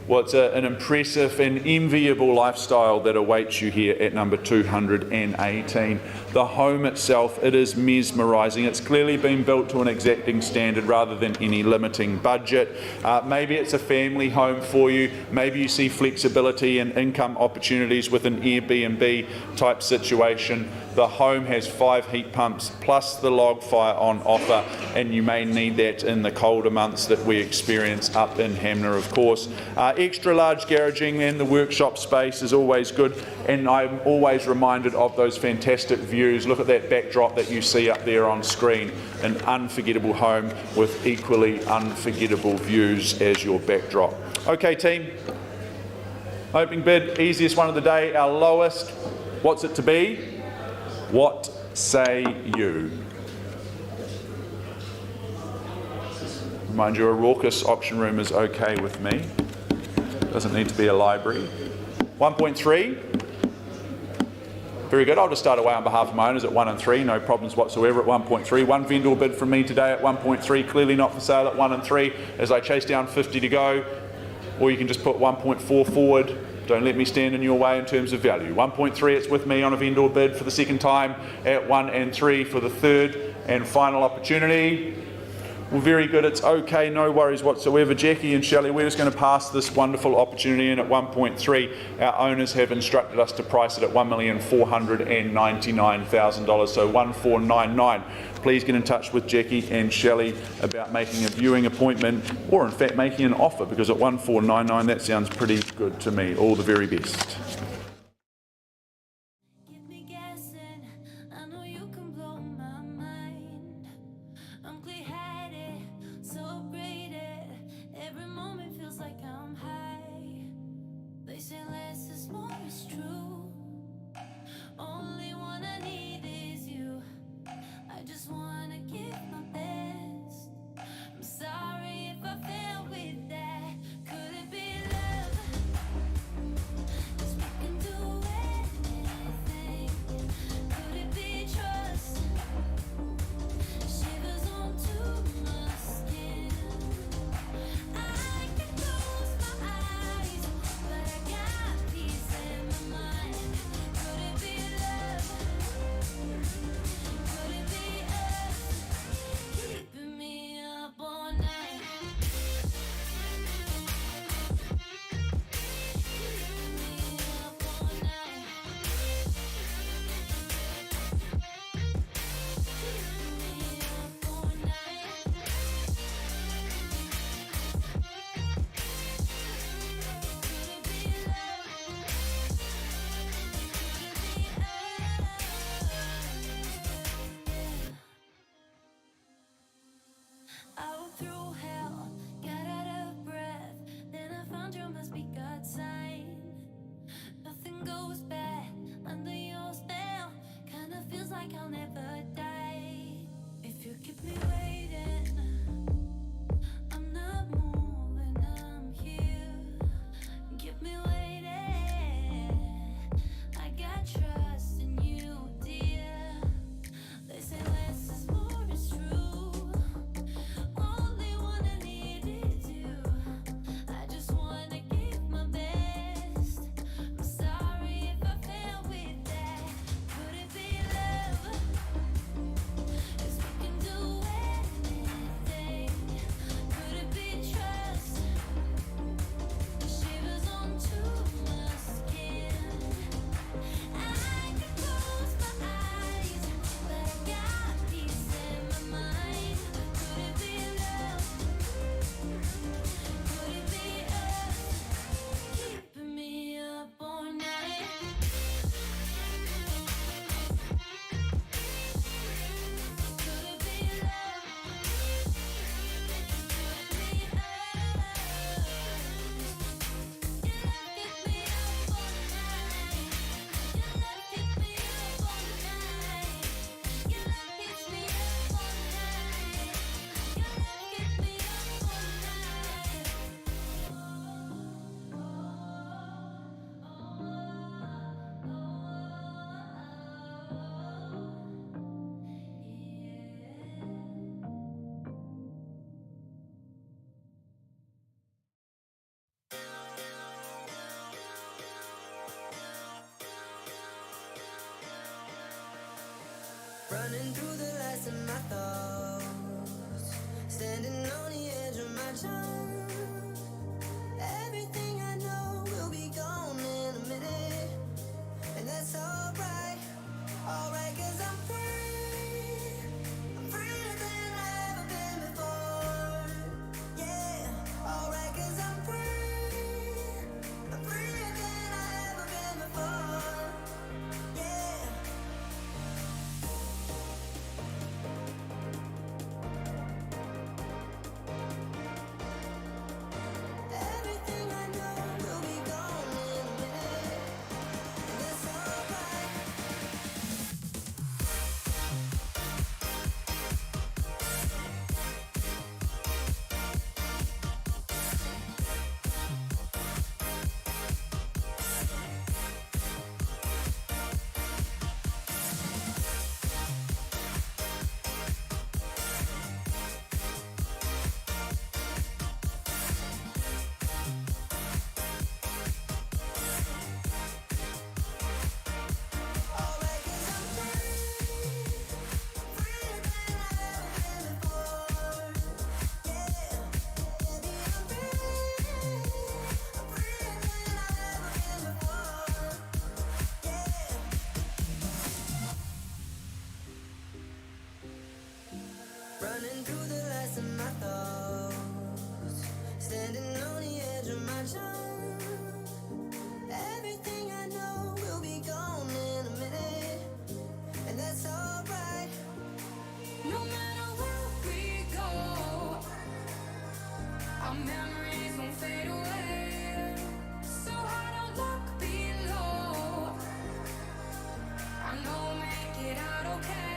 Well, it's an impressive and enviable lifestyle that awaits you here at number 218. The home itself, it is mesmerising. It's clearly been built to an exacting standard rather than any limiting budget. Maybe it's a family home for you. Maybe you see flexibility and income opportunities with an Airbnb type situation. The home has 5 heat pumps plus the log fire on offer, and you may need that in the colder months that we experience up in Hanmer, of course. Extra large garaging and the workshop space is always good, and I'm always reminded of those fantastic views. Look at that backdrop that you see up there on screen. An unforgettable home with equally unforgettable views as your backdrop. Okay team, opening bid, easiest one of the day, our lowest. What's it to be? What say you? Mind you, a raucous auction room is okay with me. Doesn't need to be a library. 1.3. Very good. I'll just start away on behalf of my owners at 1 and 3. No problems whatsoever at 1.3. One vendor bid from me today at 1.3. Clearly not for sale at 1 and 3 as I chase down 50 to go. Or you can just put 1.4 forward. Don't let me stand in your way in terms of value. 1.3, it's with me on a vendor bid for the second time at 1 and 3 for the third and final opportunity. Well, very good, it's okay, no worries whatsoever. Jackie and Shelley, we're just going to pass this wonderful opportunity in at 1.3. Our owners have instructed us to price it at $1,499,000, so 1,499. Please get in touch with Jackie and Shelley about making a viewing appointment, or in fact making an offer, because at 1,499 that sounds pretty good to me. All the very best. Get me guessing. I know you can blow my mind. I'm clear-headed, so upgraded. Every moment feels like I'm high. They say less is more, it's true. Only one I need is you. I just wanna give my best. I'm sorry if I fail with that. Could it be love? 'Cause we can do anything. Could it be trust? Shivers onto my skin. I can close my eyes, but I got peace in my mind. Running through the lights of my thoughts, standing on the edge of my jump. Everything I know will be gone in a minute, and that's alright, alright, 'cause I'm free. I'm freer than I've ever been before. Yeah, alright, 'cause I'm free. I'm freer than I've ever been before. Yeah. Everything I know will be gone in a minute, and that's alright. Alright, 'cause I'm free. Freer than I've ever been before. Yeah, baby, I'm free. I'm freer than I've ever been before. Yeah. Running through the lights of my thoughts, standing on the edge of my jump. Everything I know will be gone in a minute, and that's alright. No matter where we go, our memories won't fade away. So I don't look below. I know we'll make it out okay.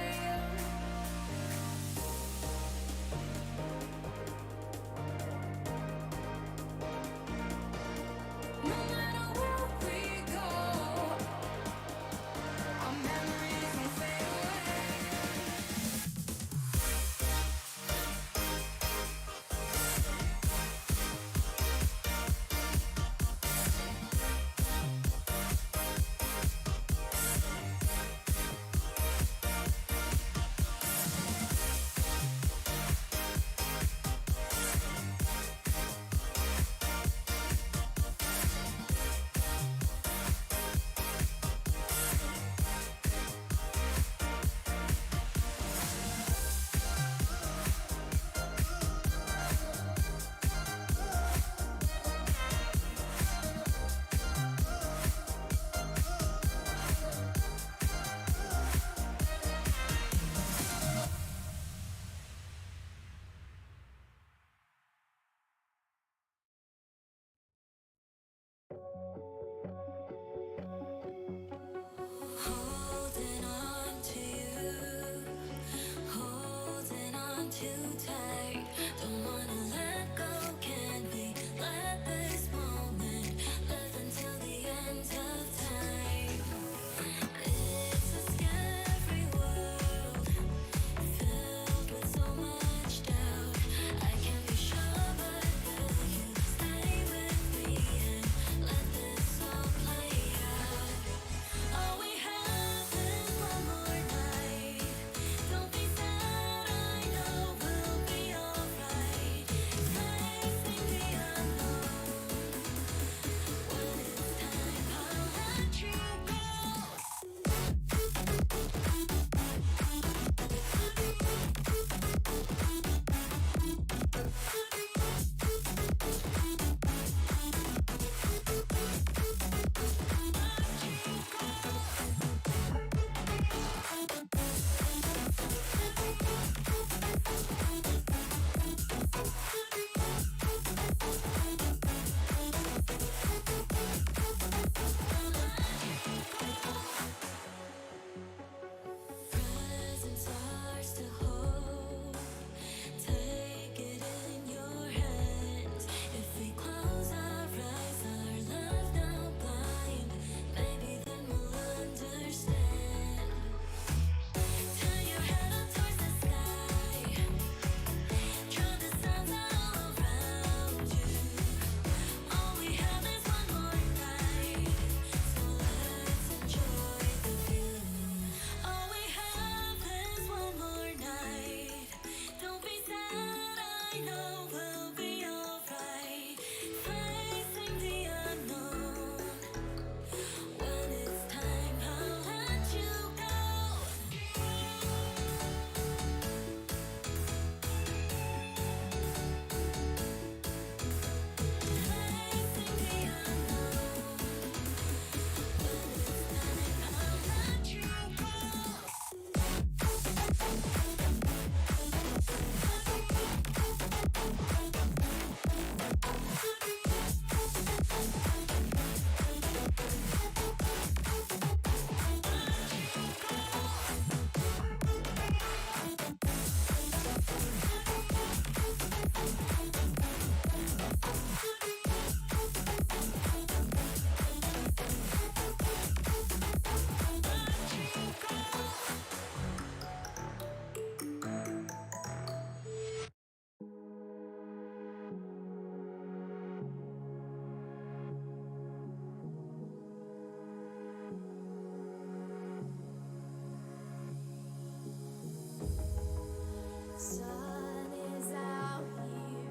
sun is out here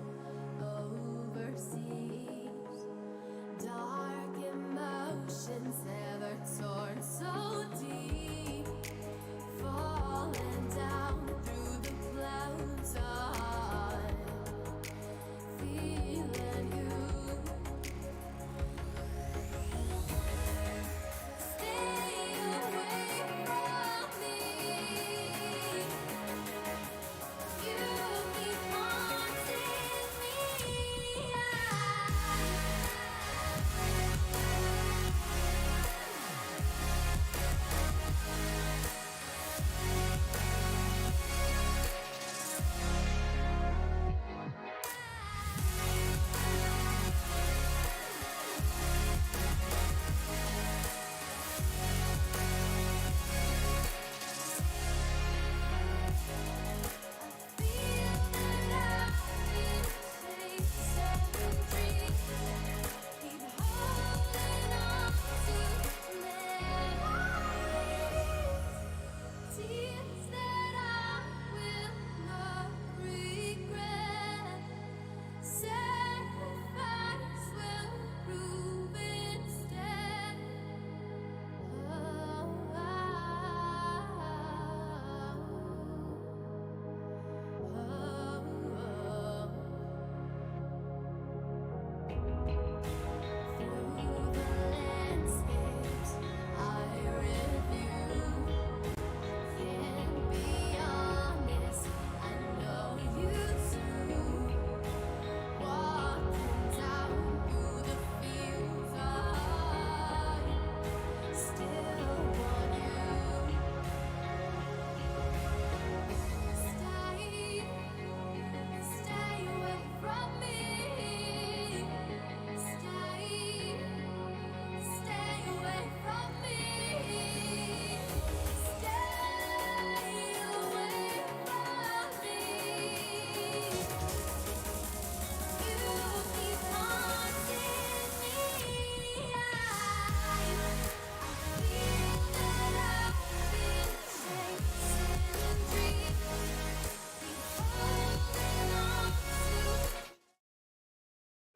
overseas. Dark emotions ever torn so deep, falling down through the clouds. I'm feeling you. Stay away from me. You keep haunting me.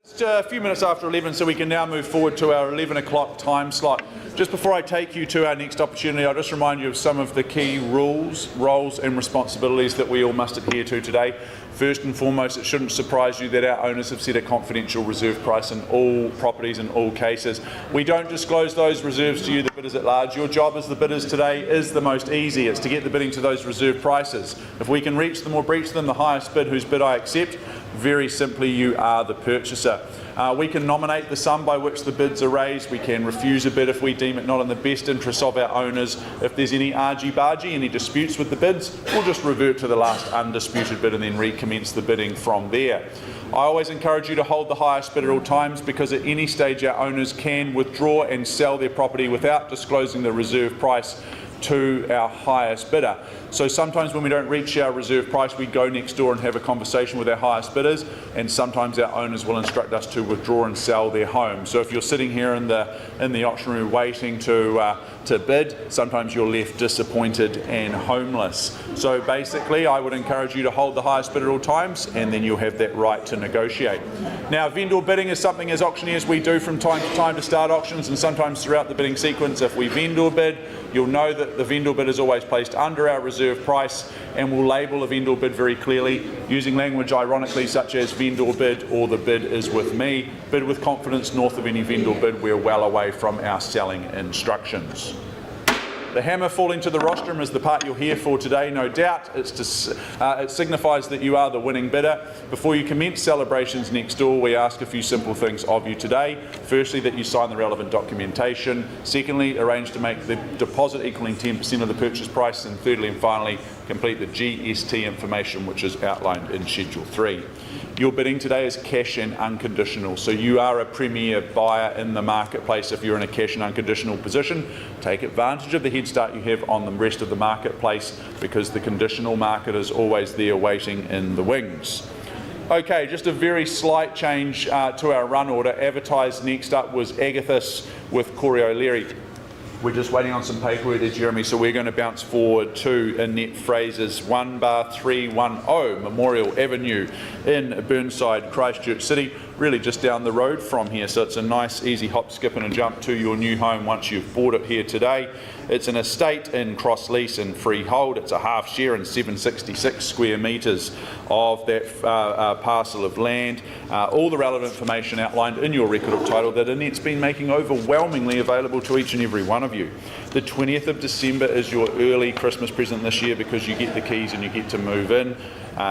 Just a few minutes after 11, so we can now move forward to our 11 o'clock time slot. Just before I take you to our next opportunity, I'll just remind you of some of the key rules, roles and responsibilities that we all must adhere to today. First and foremost, it shouldn't surprise you that our owners have set a confidential reserve price in all properties in all cases. We don't disclose those reserves to you, the bidders at large. Your job as the bidders today is the most easy. It's to get the bidding to those reserve prices. If we can reach them or breach them, the highest bid whose bid I accept, very simply you are the purchaser. We can nominate the sum by which the bids are raised. We can refuse a bid if we deem it not in the best interests of our owners. If there's any argy-bargy, any disputes with the bids, we'll just revert to the last undisputed bid and then recommence the bidding from there. I always encourage you to hold the highest bid at all times, because at any stage our owners can withdraw and sell their property without disclosing the reserve price to our highest bidder. So sometimes when we don't reach our reserve price, we go next door and have a conversation with our highest bidders, and sometimes our owners will instruct us to withdraw and sell their home. So if you're sitting here in the auction room waiting to bid, sometimes you're left disappointed and homeless. So basically I would encourage you to hold the highest bid at all times, and then you'll have that right to negotiate. Now, vendor bidding is something as auctioneers we do from time to time to start auctions, and sometimes throughout the bidding sequence. If we vendor bid, you'll know that the vendor bid is always placed under our reserve price, and we'll label a vendor bid very clearly using language ironically such as vendor bid or the bid is with me. Bid with confidence. North of any vendor bid, we're well away from our selling instructions. The hammer falling to the rostrum is the part you're here for today, no doubt. It signifies that you are the winning bidder. Before you commence celebrations next door, we ask a few simple things of you today. Firstly, that you sign the relevant documentation. Secondly, arrange to make the deposit equaling 10% of the purchase price. And thirdly and finally, complete the GST information which is outlined in Schedule 3. Your bidding today is cash and unconditional, so you are a premier buyer in the marketplace. If you're in a cash and unconditional position, take advantage of the head start you have on the rest of the marketplace, because the conditional market is always there waiting in the wings. Okay, just a very slight change to our run order. Advertised next up was Agathis with Corey O'Leary. We're just waiting on some paperwork there, Jeremy, so we're going to bounce forward to Annette Fraser's 1-310 Memorial Avenue in Burnside, Christchurch City, really just down the road from here. So it's a nice, easy hop, skip and a jump to your new home once you've bought it here today. It's an estate in cross lease and freehold. It's a half share and 766 square metres of that parcel of land. All the relevant information outlined in your record of title that Annette's been making overwhelmingly available to each and every one of you. The 20th of December is your early Christmas present this year because you get the keys and you get to move in.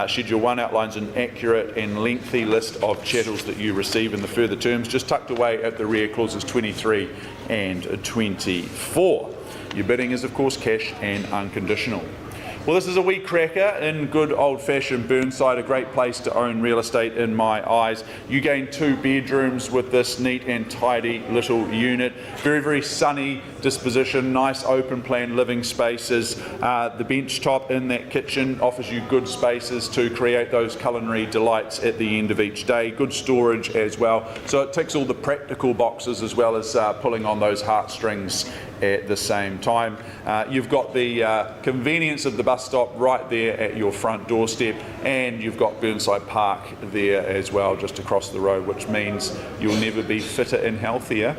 Schedule 1 outlines an accurate and lengthy list of chattels that you receive in the further terms, just tucked away at the rear clauses 23 and 24. Your bidding is, of course, cash and unconditional. Well, this is a wee cracker in good old-fashioned Burnside, a great place to own real estate in my eyes. You gain 2 bedrooms with this neat and tidy little unit. Very, very sunny disposition, nice open plan living spaces. The bench top in that kitchen offers you good spaces to create those culinary delights at the end of each day. Good storage as well. So it ticks all the practical boxes as well as pulling on those heartstrings at the same time. You've got the convenience of the bus stop right there at your front doorstep, and you've got Burnside Park there as well just across the road, which means you'll never be fitter and healthier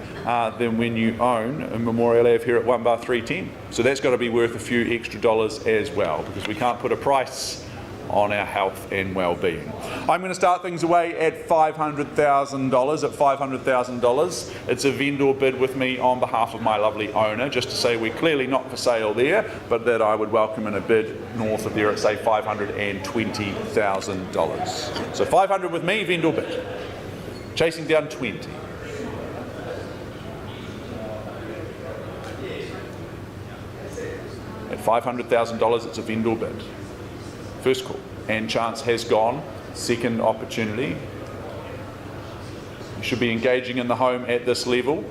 than when you own a Memorial Ave here at 1-310. So that's got to be worth a few extra dollars as well, because we can't put a price on our health and well-being. I'm going to start things away at $500,000. At $500,000, it's a vendor bid with me on behalf of my lovely owner, just to say we're clearly not for sale there, but that I would welcome in a bid north of there at, say, $520,000. So 500 with me, vendor bid. Chasing down 20. At $500,000, it's a vendor bid. First call, and chance has gone. Second opportunity. You should be engaging in the home at this level.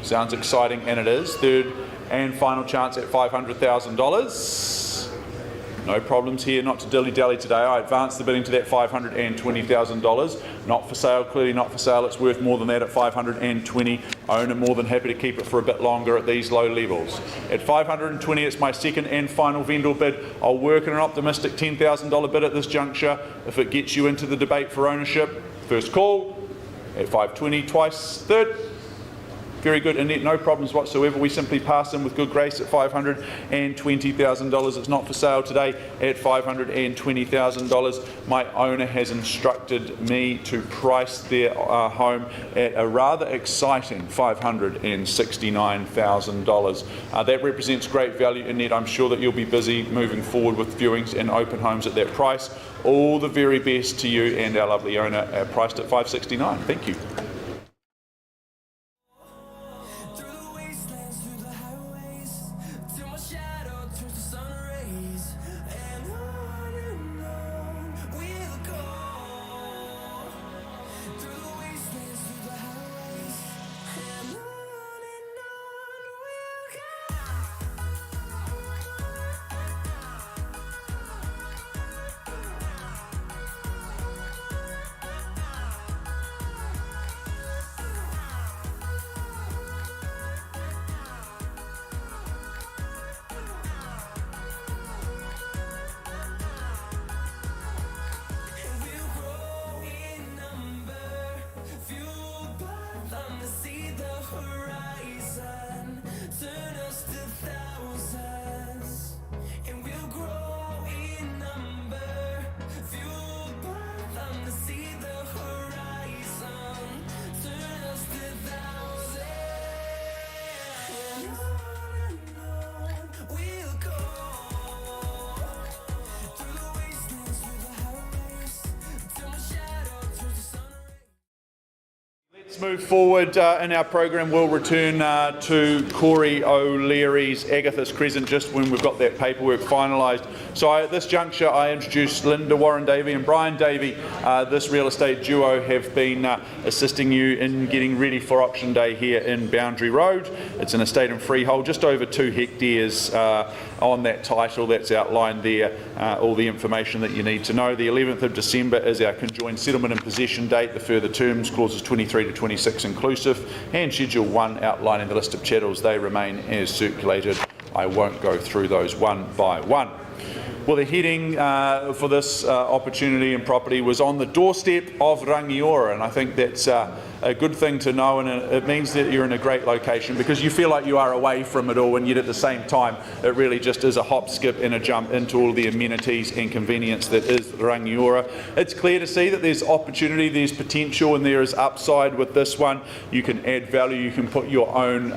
Sounds exciting, and it is. Third and final chance at $500,000. No problems here, not to dilly-dally today. I advanced the bidding to that $520,000. Not for sale, clearly not for sale. It's worth more than that at $520,000. Owner more than happy to keep it for a bit longer at these low levels. At $520,000, it's my second and final vendor bid. I'll work in an optimistic $10,000 bid at this juncture. If it gets you into the debate for ownership, first call at $520,000 twice. Third. Very good, Annette, no problems whatsoever. We simply pass in with good grace at $520,000. It's not for sale today at $520,000. My owner has instructed me to price their home at a rather exciting $569,000. That represents great value, Annette. I'm sure that you'll be busy moving forward with viewings and open homes at that price. All the very best to you and our lovely owner, priced at $569,000. Thank you. Let's move forward in our program. We'll return to Corey O'Leary's Agathis Crescent just when we've got that paperwork finalised. So at this juncture, I introduce Linda Warren-Davey and Brian Davey. This real estate duo have been assisting you in getting ready for auction day here in Boundary Road. It's an estate and freehold, just over 2 hectares on that title that's outlined there, all the information that you need to know. The 11th of December is our conjoined settlement and possession date, the further terms, clauses 23 to 26 inclusive, and Schedule 1 outlining the list of chattels. They remain as circulated. I won't go through those one by one. Well, the heading for this opportunity and property was on the doorstep of Rangiora, and I think that's a good thing to know, and it means that you're in a great location because you feel like you are away from it all, and yet at the same time it really just is a hop, skip and a jump into all the amenities and convenience that is Rangiora. It's clear to see that there's opportunity, there's potential, and there is upside with this one. You can add value, you can put your own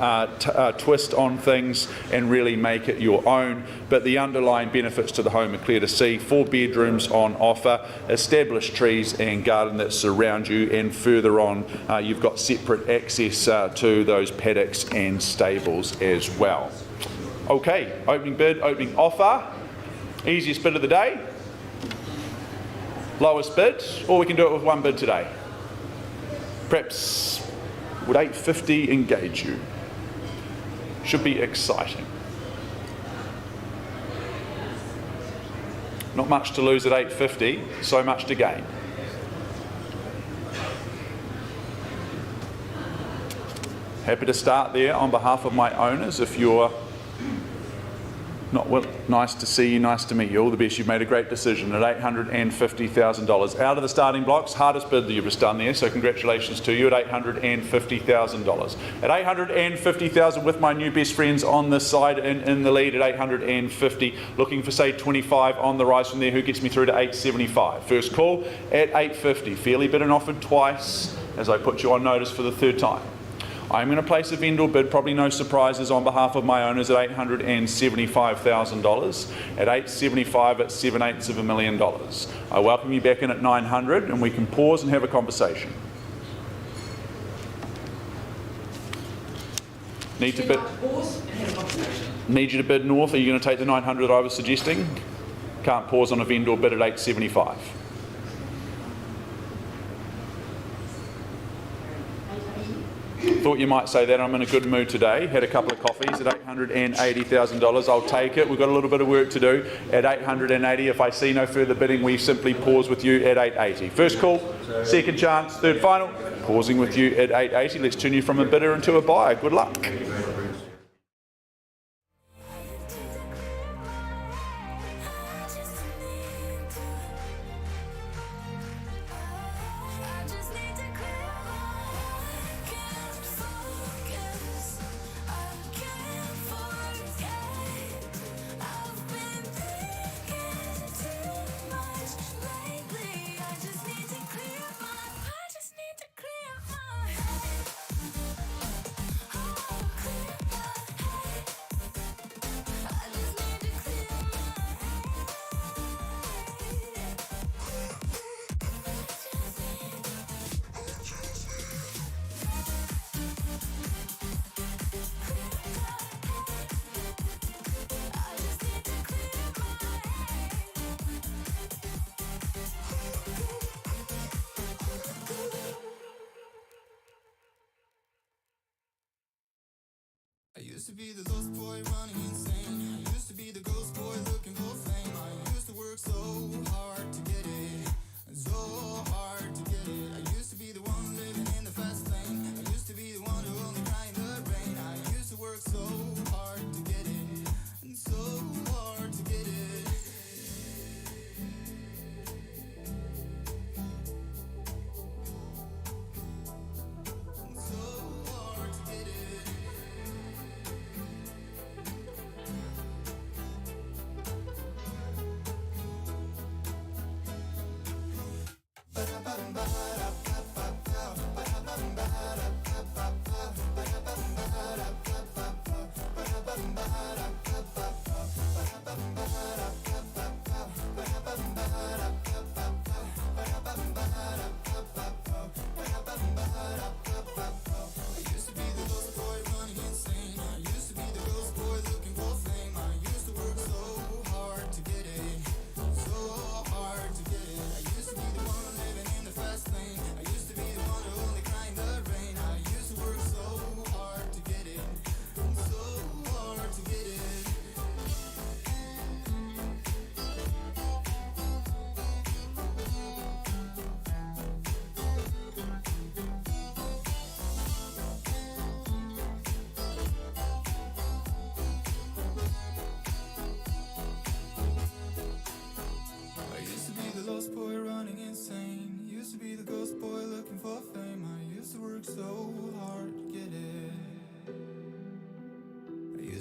twist on things and really make it your own, but the underlying benefits to the home are clear to see. 4 bedrooms on offer, established trees and garden that surround you, and further on you've got separate access to those paddocks and stables as well. Okay, opening bid, opening offer. Easiest bid of the day, lowest bid, or we can do it with one bid today. Perhaps would 850 engage you? Should be exciting. Not much to lose at 850, so much to gain. Happy to start there on behalf of my owners. If you're not well, nice to see you, nice to meet you. All the best. You've made a great decision at $850,000. Out of the starting blocks, hardest bid that you've just done there, so congratulations to you at $850,000. At $850,000 with my new best friends on this side in the lead at 850, looking for say 25 on the rise from there. Who gets me through to 875? First call at 850. Fairly bid and offered twice as I put you on notice for the third time. I'm going to place a vendor bid, probably no surprises, on behalf of my owners at $875,000. At 875, it's $7/8 I welcome you back in at 900, and we can pause and have a conversation. Need to bid. Need you to bid north. Are you going to take the 900 that I was suggesting? Can't pause on a vendor bid at 875. Thought you might say that. I'm in a good mood today. Had a couple of coffees at $880,000. I'll take it. We've got a little bit of work to do. At 880, if I see no further bidding, we simply pause with you at 880. First call, second chance, third final. Pausing with you at 880. Let's turn you from a bidder into a buyer. Good luck. I used to be the lost boy running insane. I used to be the ghost boy looking for fame. I used to work so hard to get it, so hard to get it. I used to be the one living in the fast lane. I used to be the one who only cried in the rain. I used to work so hard to get it, and so hard to get it. And so hard to get it. Fast lane.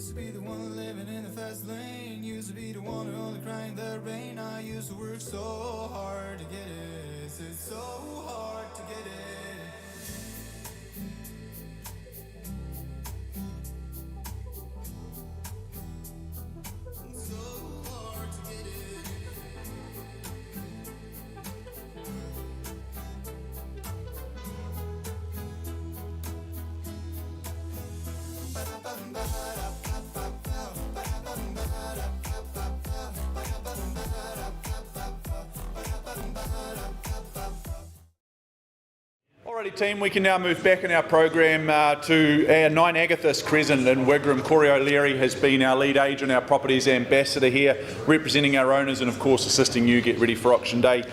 to be the one living in the fast lane. Used to be the one who only crying the rain. I used to work so hard to get it. It's so hard to get it. Alrighty team, we can now move back in our program to our 9 Agathis Crescent in Wigram. Corey O'Leary has been our lead agent, our properties ambassador here, representing our owners and of course assisting you get ready for auction day.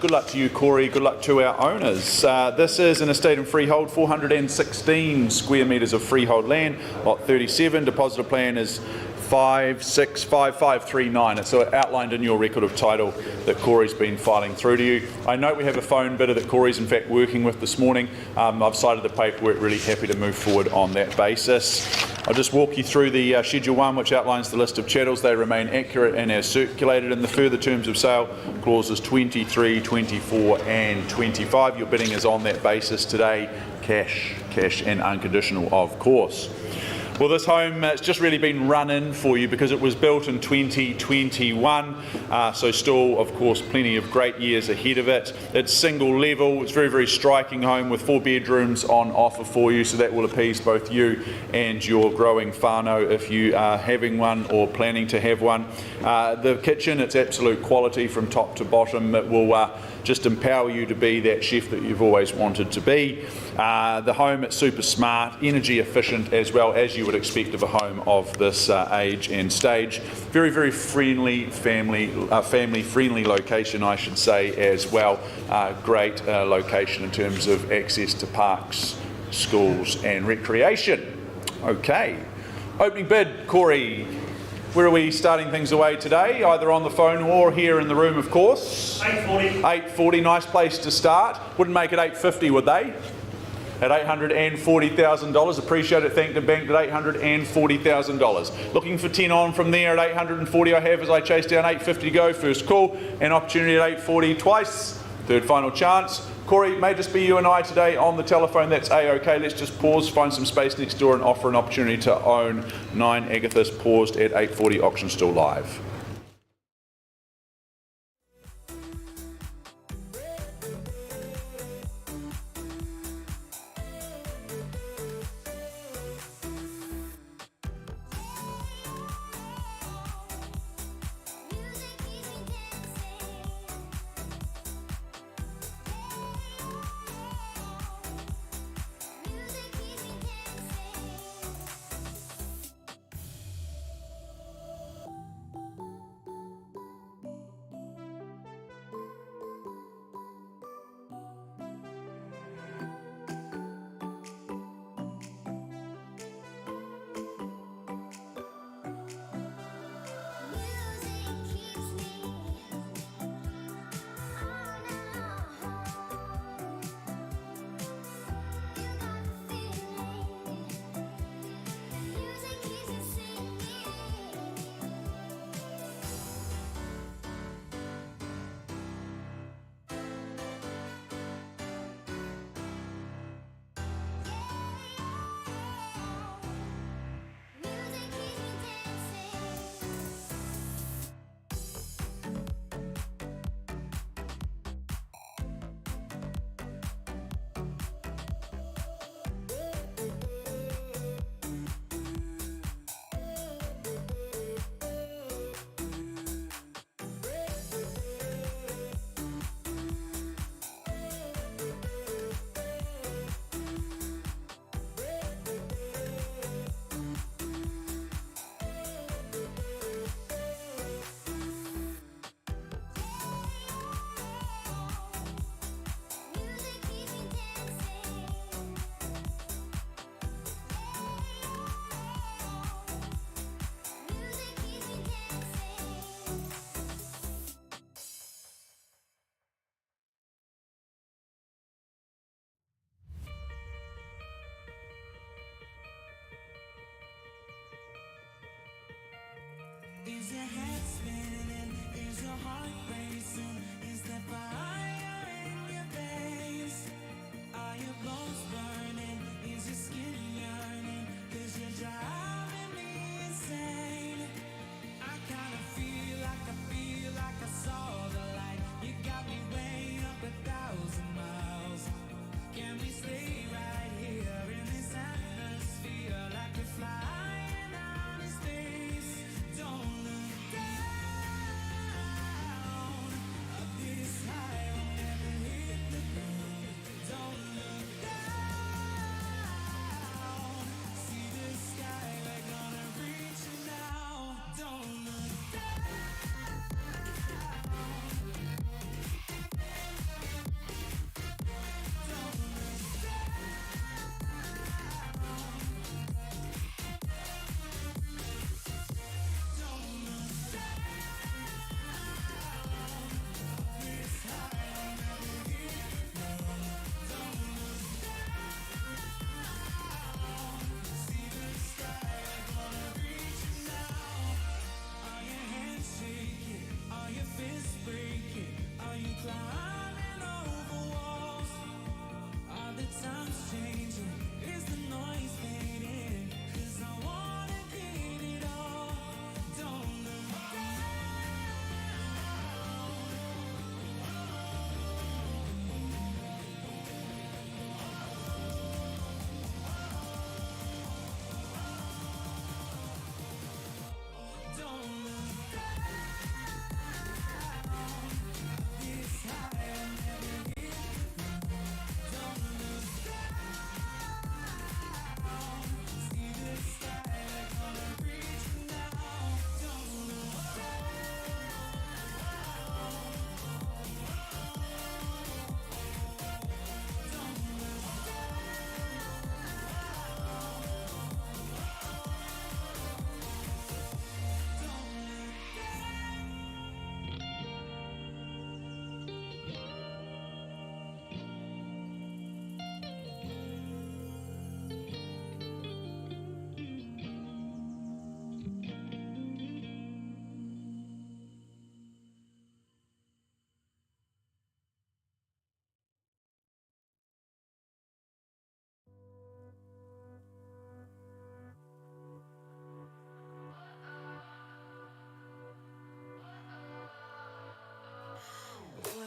Good luck to you, Corey, good luck to our owners. This is an estate and freehold, 416 square metres of freehold land, lot 37, deposit of plan is 565539. It's outlined in your record of title that Corey's been filing through to you. I note we have a phone bidder that Corey's in fact working with this morning. I've cited the paperwork, really happy to move forward on that basis. I'll just walk you through the Schedule 1, which outlines the list of chattels. They remain accurate and as circulated. In the further terms of sale, clauses 23, 24 and 25. Your bidding is on that basis today, cash and unconditional of course. Well, this home it's just really been run in for you because it was built in 2021, so still, of course, plenty of great years ahead of it. It's single level, it's very, very striking home with 4 bedrooms on offer for you, so that will appease both you and your growing whānau if you are having one or planning to have one. The kitchen, it's absolute quality from top to bottom. It will just empower you to be that chef that you've always wanted to be. The home, it's super smart, energy efficient as well as you would expect of a home of this age and stage. Very, very friendly, family-friendly location, I should say, as well. Great location in terms of access to parks, schools and recreation. Okay, opening bid, Corey. Where are we starting things away today? Either on the phone or here in the room, of course. 840. 840, nice place to start. Wouldn't make it 850, would they? At $840,000. Appreciate it, thanked and banked at $840,000. Looking for 10 on from there at 840 I have as I chase down 850 to go. First call, an opportunity at 840 twice. Third final chance. Corey, may just be you and I today on the telephone. That's A-OK. Let's just pause, find some space next door and offer an opportunity to own 9 Agathis, paused at 840, auction still live.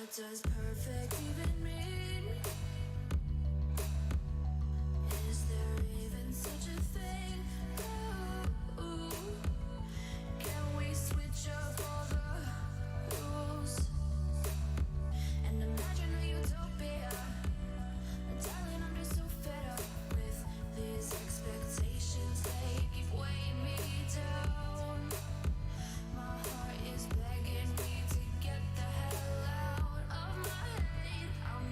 What does perfect even mean? Is there even such a thing? Ooh, can we switch up all the rules and imagine a utopia? Darling, I'm just so fed up with these expectations. They keep weighing me down. My heart is begging me to get the hell out of my head. I'm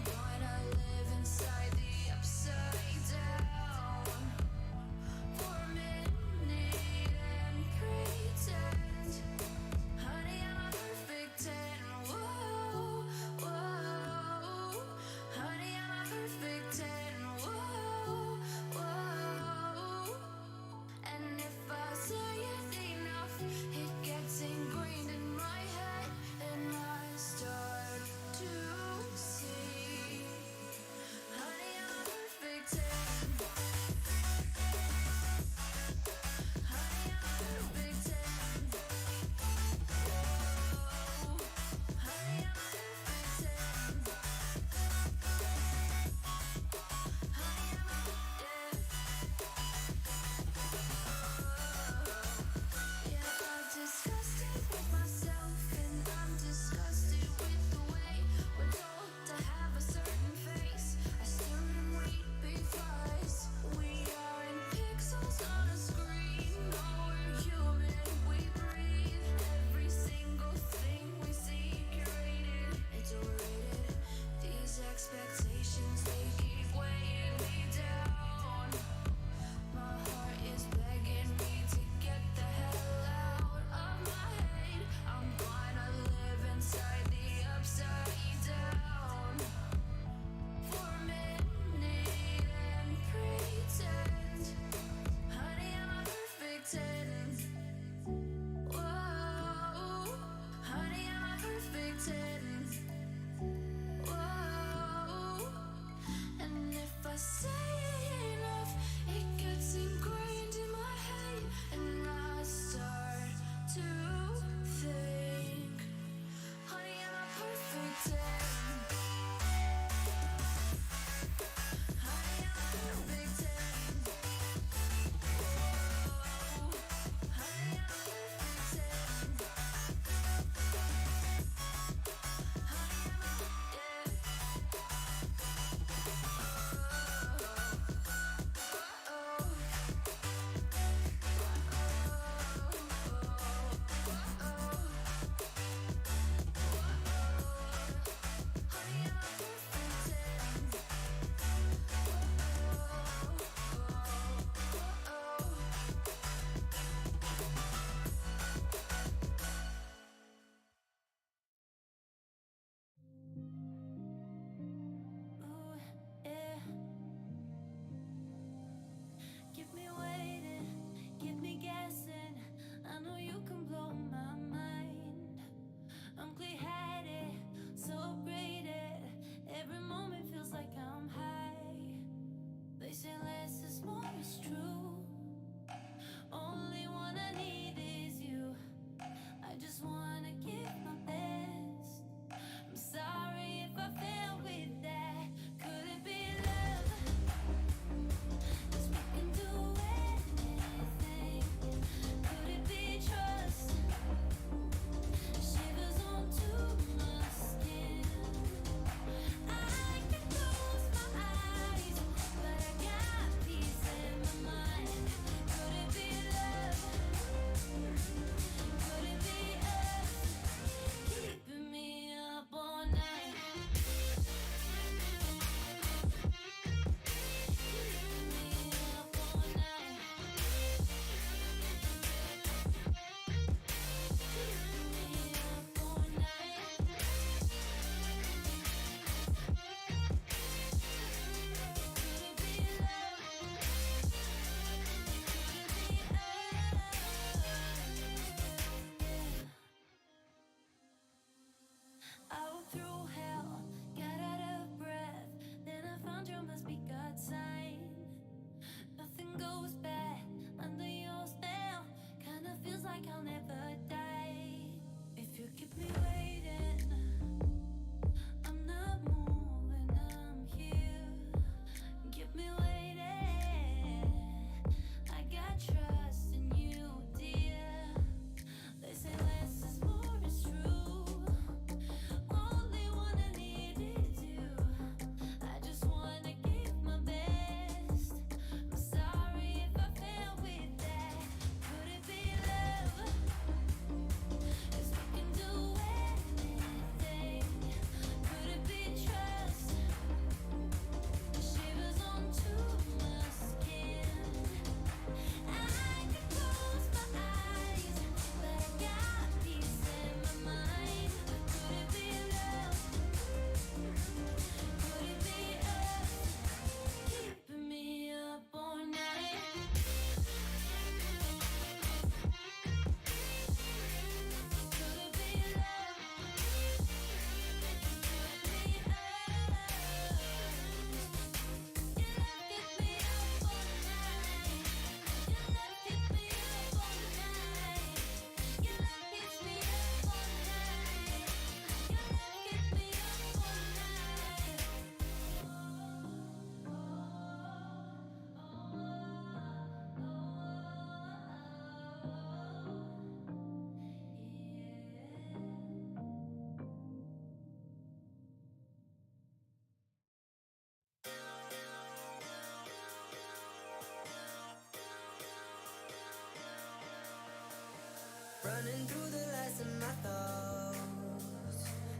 Running through the lights of my thoughts,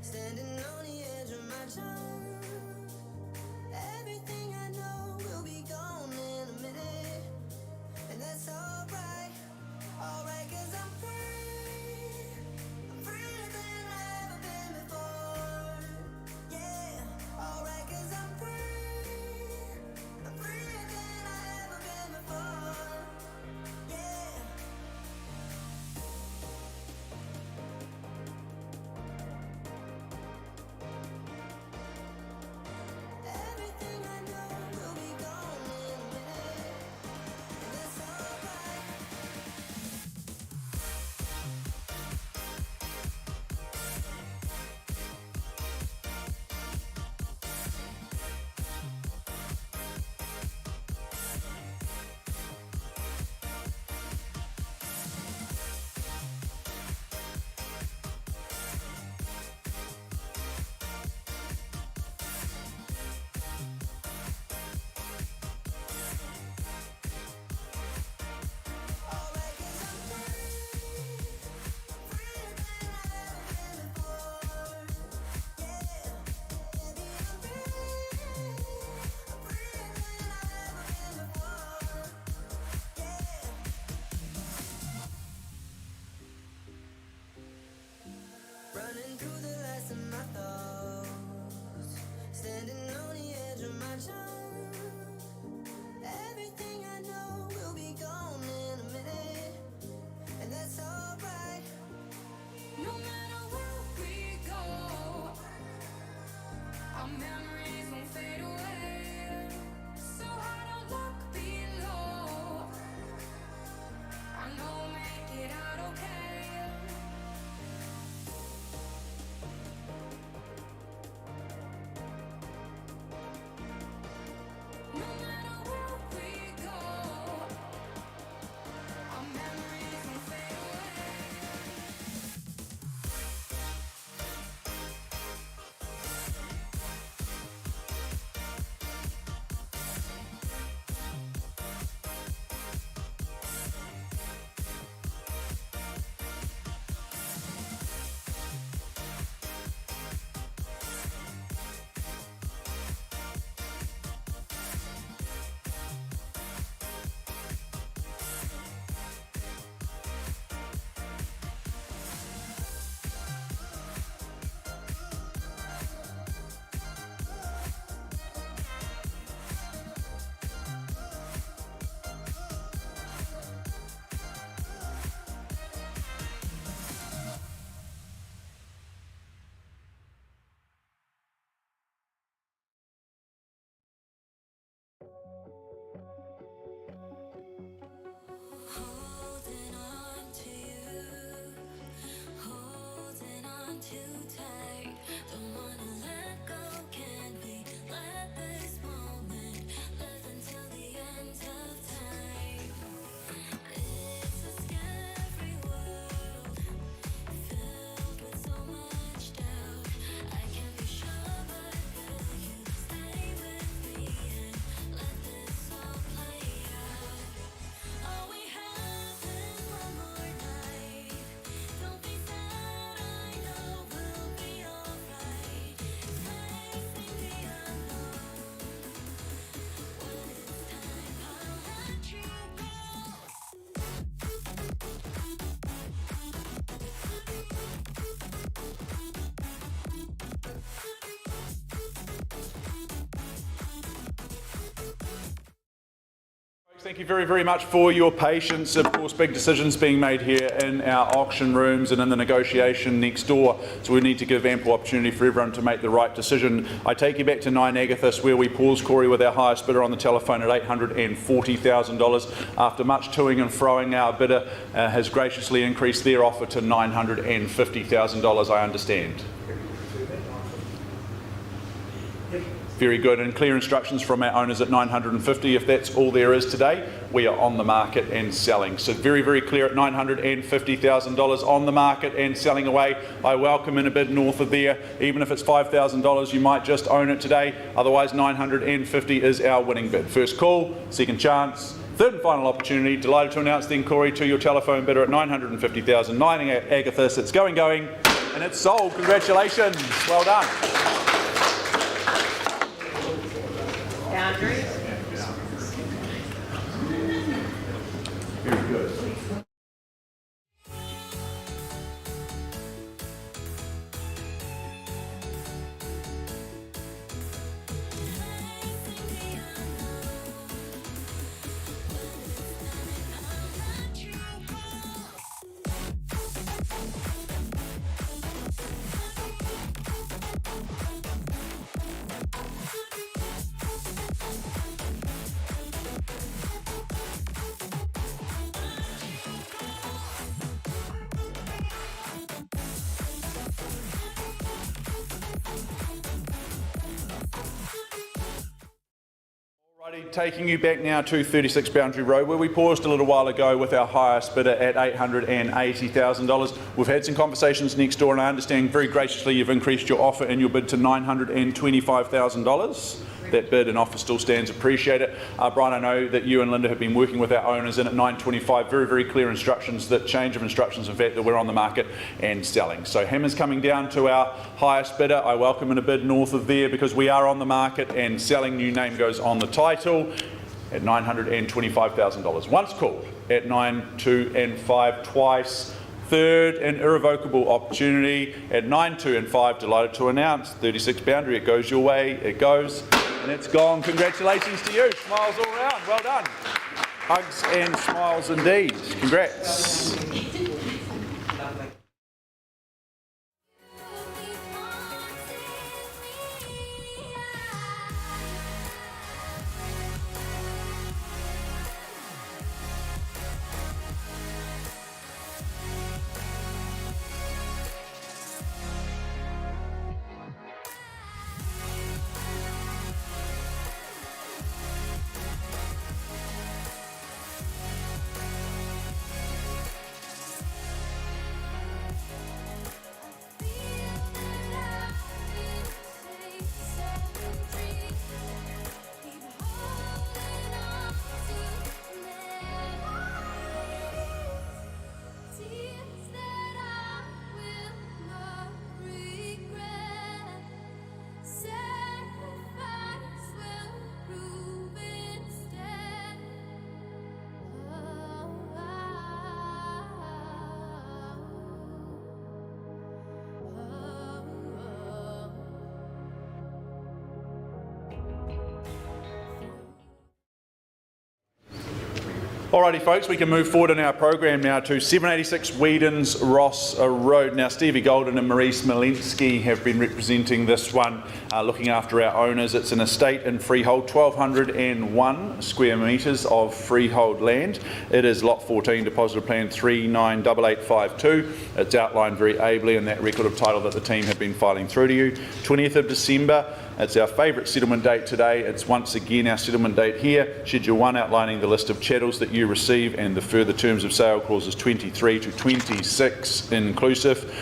standing on the edge of my jump. Everything I know will be gone in a minute, and that's alright, alright, 'cause I'm free. I'm freer than I've ever been before. Yeah, alright, 'cause I'm free. I'm freer than I've ever been before. Yeah. Everything I know will be gone in a minute, and that's alright. Alright, 'cause I'm free. Freer than I've ever been before. Yeah, baby, I'm free. I'm freer than I've ever been before. Yeah. Running through the lights of my thoughts, standing on the edge of my jump. Everything I know will be gone in a minute, and that's alright. No matter where we go, our memories won't fade away. So I don't look below. I know we'll make it out okay. No matter where we go, our memories won't fade away. Holding on to you, holding on too tight. Don't wanna let go, can we let this moment live until the end of time? It's a scary world, filled with so much doubt. I can't be sure, but will you stay with me and let this all play out? All we have is one more night. Don't be sad, I know we'll be alright. Facing the unknown. When it's time, I'll let you go. Thank you very, very much for your patience. Of course, big decisions being made here in our auction rooms and in the negotiation next door, so we need to give ample opportunity for everyone to make the right decision. I take you back to 9 Agathis, where we paused, Corey, with our highest bidder on the telephone at $840,000. After much toing and froing, our bidder has graciously increased their offer to $950,000, I understand. Very good, and clear instructions from our owners at 950. If that's all there is today, we are on the market and selling. So very, very clear at $950,000 on the market and selling away. I welcome in a bid north of there. Even if it's $5,000, you might just own it today. Otherwise, 950 is our winning bid. First call, second chance, Third and final opportunity, delighted to announce the inquiry to your telephone bidder at 950,009 Agathis. It's going, and it's sold. Congratulations. Well done. Boundaries. Very good. Alrighty, taking you back now to 36 Boundary Road, where we paused a little while ago with our highest bidder at $880,000. We've had some conversations next door, and I understand very graciously you've increased your offer and your bid to $925,000. That bid and offer still stands. Appreciate it. Brian, I know that you and Linda have been working with our owners in at $925. Very, very clear instructions, that change of instructions, in fact, that we're on the market and selling. So Hammer's coming down to our highest bidder. I welcome in a bid north of there because we are on the market and selling. New name goes on the title at $925,000. Once called at 9, 2 and 5 twice. Third and irrevocable opportunity at 9, 2 and 5. Delighted to announce 36 Boundary. It goes your way. It goes. And it's gone. Congratulations to you. Smiles all round. Well done. Hugs and smiles indeed. Congrats. Alrighty folks, we can move forward in our program now to 786 Weedons Ross Road. Now Stevie Golden and Marie Smolenski have been representing this one, looking after our owners. It's an estate in freehold, 1,201 square metres of freehold land. It is lot 14, deposited plan 398852. It's outlined very ably in that record of title that the team have been filing through to you. 20th of December. It's our favourite settlement date today. It's once again our settlement date here. Schedule 1 outlining the list of chattels that you receive and the further terms of sale, clauses 23 to 26 inclusive.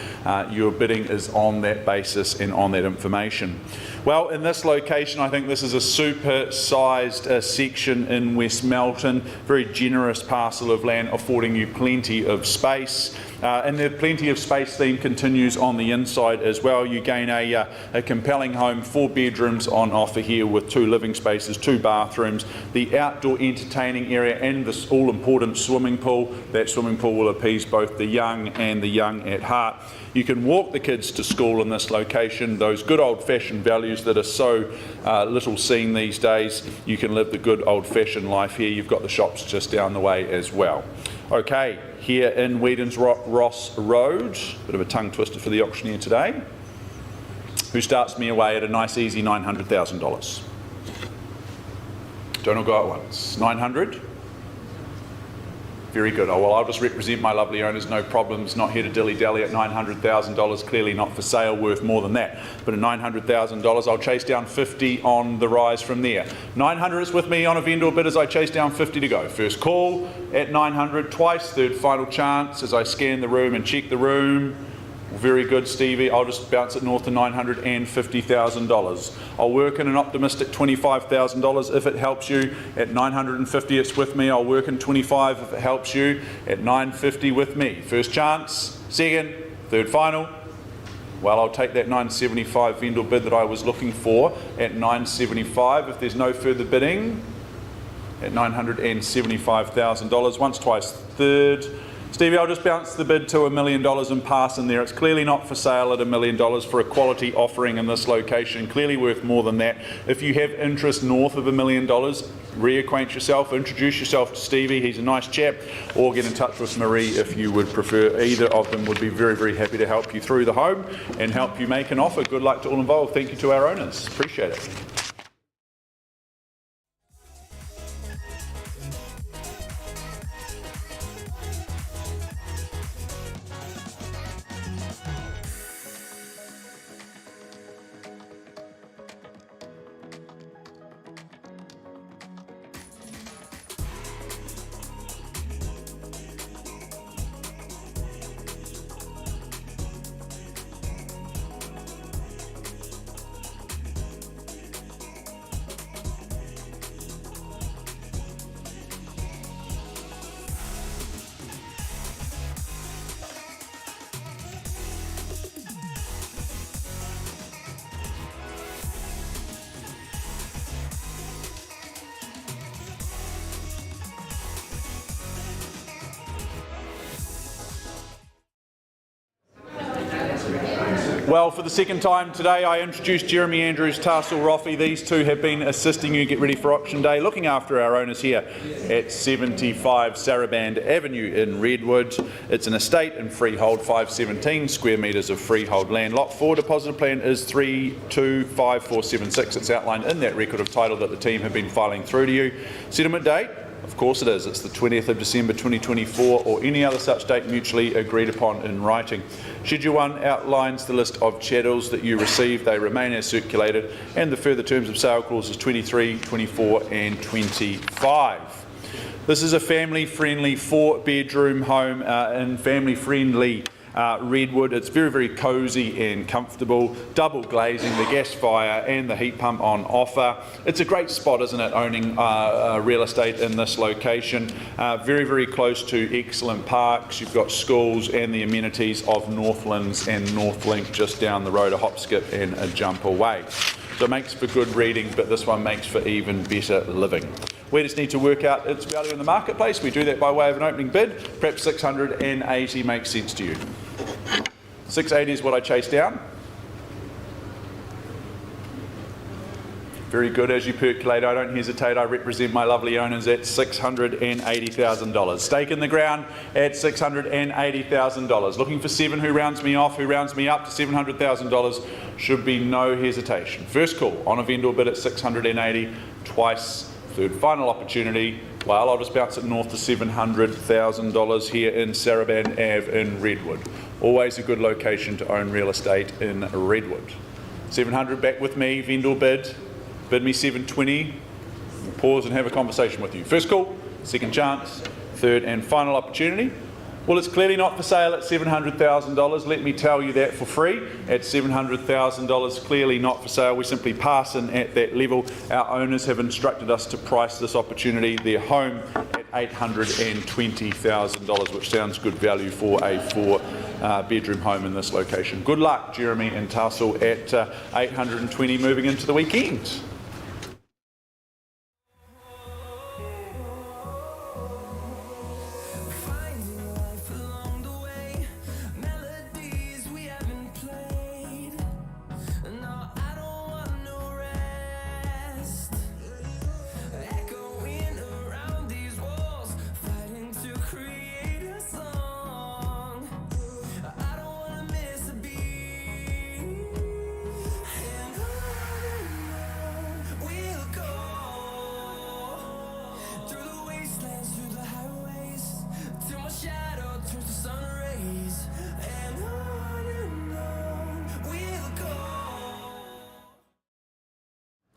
Your bidding is on that basis and on that information. Well, in this location, I think this is a super sized section in West Melton. Very generous parcel of land, affording you plenty of space. And the plenty of space theme continues on the inside as well. You gain a compelling home, 4 bedrooms on offer here with 2 living spaces, 2 bathrooms, the outdoor entertaining area and this all-important swimming pool. That swimming pool will appease both the young and the young at heart. You can walk the kids to school in this location, those good old-fashioned values that are so little seen these days. You can live the good old-fashioned life here. You've got the shops just down the way as well. Okay, here in Weedons Ross Road, bit of a tongue twister for the auctioneer today, who starts me away at a nice easy $900,000. Don't all go at once. 900? Very good. Oh, well, I'll just represent my lovely owners, no problems. Not here to dilly-dally at $900,000. Clearly not for sale, worth more than that. But at $900,000, I'll chase down 50 on the rise from there. 900 is with me on a vendor bid as I chase down 50 to go. First call at 900, twice, third final chance as I scan the room and check the room. Very good, Stevie. I'll just bounce it north to $950,000. I'll work in an optimistic $25,000 if it helps you. At $950, it's with me. I'll work in 25 if it helps you. At $950 with me. First chance, second, third final. Well, I'll take that $975 vendor bid that I was looking for at $975. If there's no further bidding, at $975,000. Once, twice, third. Stevie, I'll just bounce the bid to $1 million and pass in there. It's clearly not for sale at $1 million for a quality offering in this location. Clearly worth more than that. If you have interest north of $1 million, reacquaint yourself, introduce yourself to Stevie. He's a nice chap. Or get in touch with Marie if you would prefer. Either of them would be very, very happy to help you through the home and help you make an offer. Good luck to all involved. Thank you to our owners. Appreciate it. Well, for the second time today, I introduced Jeremy Andrews, Tarsal Roffey. These two have been assisting you get ready for auction day, looking after our owners here at 75 Sarabande Avenue in Redwood. It's an estate and freehold, 517 square metres of freehold land. Lot 4 deposit plan is 325476. It's outlined in that record of title that the team have been filing through to you. Settlement date? Of course it is. It's the 20th of December 2024 or any other such date mutually agreed upon in writing. Schedule 1 outlines the list of chattels that you receive. They remain as circulated, and the further terms of sale clauses 23, 24 and 25. This is a family-friendly 4-bedroom home in family-friendly Redwood. It's very, very cosy and comfortable. Double glazing, the gas fire and the heat pump on offer. It's a great spot, isn't it, owning real estate in this location. Very, very close to excellent parks. You've got schools and the amenities of Northlands and Northlink just down the road, a hop, skip and a jump away. So it makes for good reading, but this one makes for even better living. We just need to work out its value in the marketplace. We do that by way of an opening bid. Perhaps 680 makes sense to you. 680 is what I chase down. Very good. As you percolate, I don't hesitate. I represent my lovely owners at $680,000. Stake in the ground at $680,000. Looking for 7 who rounds me off, who rounds me up to $700,000. Should be no hesitation. First call on a vendor bid at $680, twice. Third final opportunity. Well, I'll just bounce it north to $700,000 here in Sarabande Ave in Redwood. Always a good location to own real estate in Redwood. 700 back with me, vendor bid. Bid me 720. We'll pause and have a conversation with you. First call, second chance, third and final opportunity. Well, it's clearly not for sale at $700,000. Let me tell you that for free. At $700,000, clearly not for sale. We simply pass in at that level. Our owners have instructed us to price this opportunity, their home, at $820,000, which sounds good value for a 4-bedroom home in this location. Good luck, Jeremy and Tarsal, at 820 moving into the weekend. Finding life along the way, melodies we haven't played. No, I don't want no rest. Echoing around these walls, fighting to create a song. I don't want to miss a beat. And on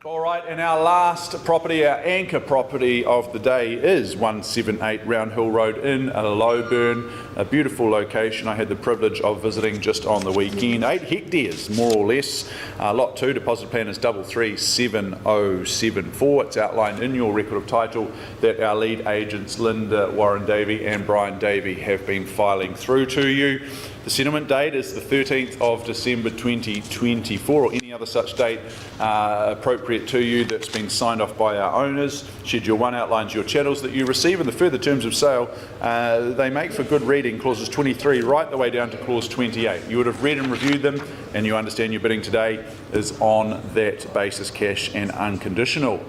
All right, and our last property, our anchor property of the day is 178 Round Hill Road in Lowburn, a beautiful location I had the privilege of visiting just on the weekend. 8 hectares, more or less. Lot 2, deposit plan is 337074. It's outlined in your record of title that our lead agents Linda Warren Davey and Brian Davey have been filing through to you. The settlement date is the 13th of December 2024, or any other such date appropriate to you that's been signed off by our owners. Schedule 1 outlines your chattels that you receive and the further terms of sale. They make for good reading, clauses 23 right the way down to clause 28. You would have read and reviewed them, and you understand your bidding today is on that basis, cash and unconditional.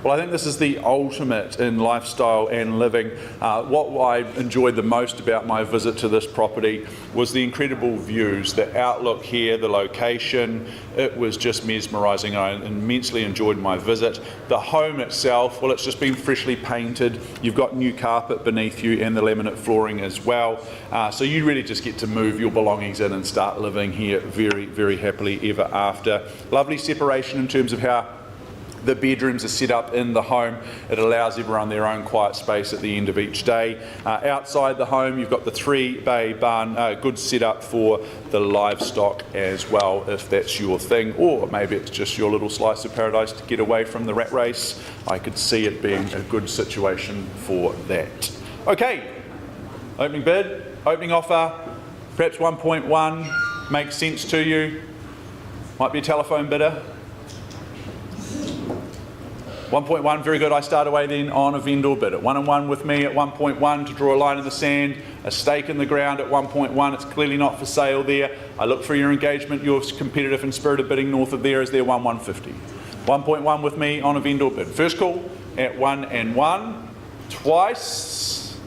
Well, I think this is the ultimate in lifestyle and living. What I enjoyed the most about my visit to this property was the incredible views, the outlook here, the location. It was just mesmerising. I immensely enjoyed my visit. The home itself, well, it's just been freshly painted. You've got new carpet beneath you and the laminate flooring as well. So you really just get to move your belongings in and start living here very, very happily ever after. Lovely separation in terms of how the bedrooms are set up in the home. It allows everyone their own quiet space at the end of each day. Outside the home, you've got the 3-bay barn, good setup for the livestock as well, if that's your thing, or maybe it's just your little slice of paradise to get away from the rat race. I could see it being a good situation for that. Okay, opening bid, opening offer, perhaps 1.1 makes sense to you. Might be a telephone bidder. 1.1, very good. I start away then on a vendor bid. At 1 and 1 with me at 1.1 to draw a line in the sand, a stake in the ground at 1.1. It's clearly not for sale there. I look for your engagement, your competitive and spirited bidding north of there is there 1,150. 1.1 with me on a vendor bid. First call at 1 and 1, twice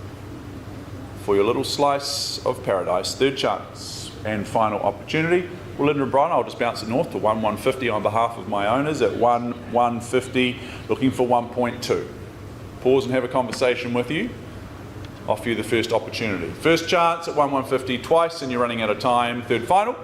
for your little slice of paradise. Third chance and final opportunity. Well, Linda and Brian, I'll just bounce it north to 1,150 on behalf of my owners at 1,150, looking for 1.2. Pause and have a conversation with you. Offer you the first opportunity. First chance at 1,150 twice, and you're running out of time. Third final.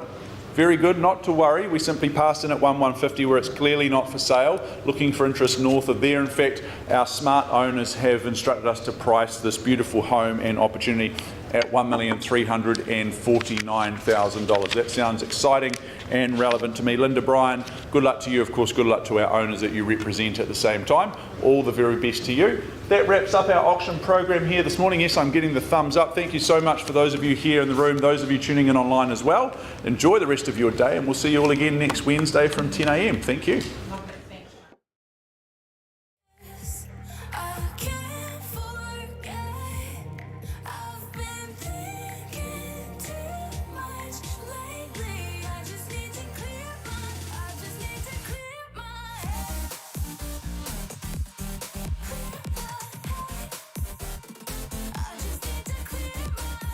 Very good, not to worry. We simply passed in at 1,150 where it's clearly not for sale. Looking for interest north of there. In fact, our smart owners have instructed us to price this beautiful home and opportunity at $1,349,000. That sounds exciting and relevant to me. Linda, Brian, good luck to you. Of course, good luck to our owners that you represent at the same time. All the very best to you. That wraps up our auction program here this morning. Yes, I'm getting the thumbs up. Thank you so much for those of you here in the room, those of you tuning in online as well. Enjoy the rest of your day, and we'll see you all again next Wednesday from 10 a.m. Thank you.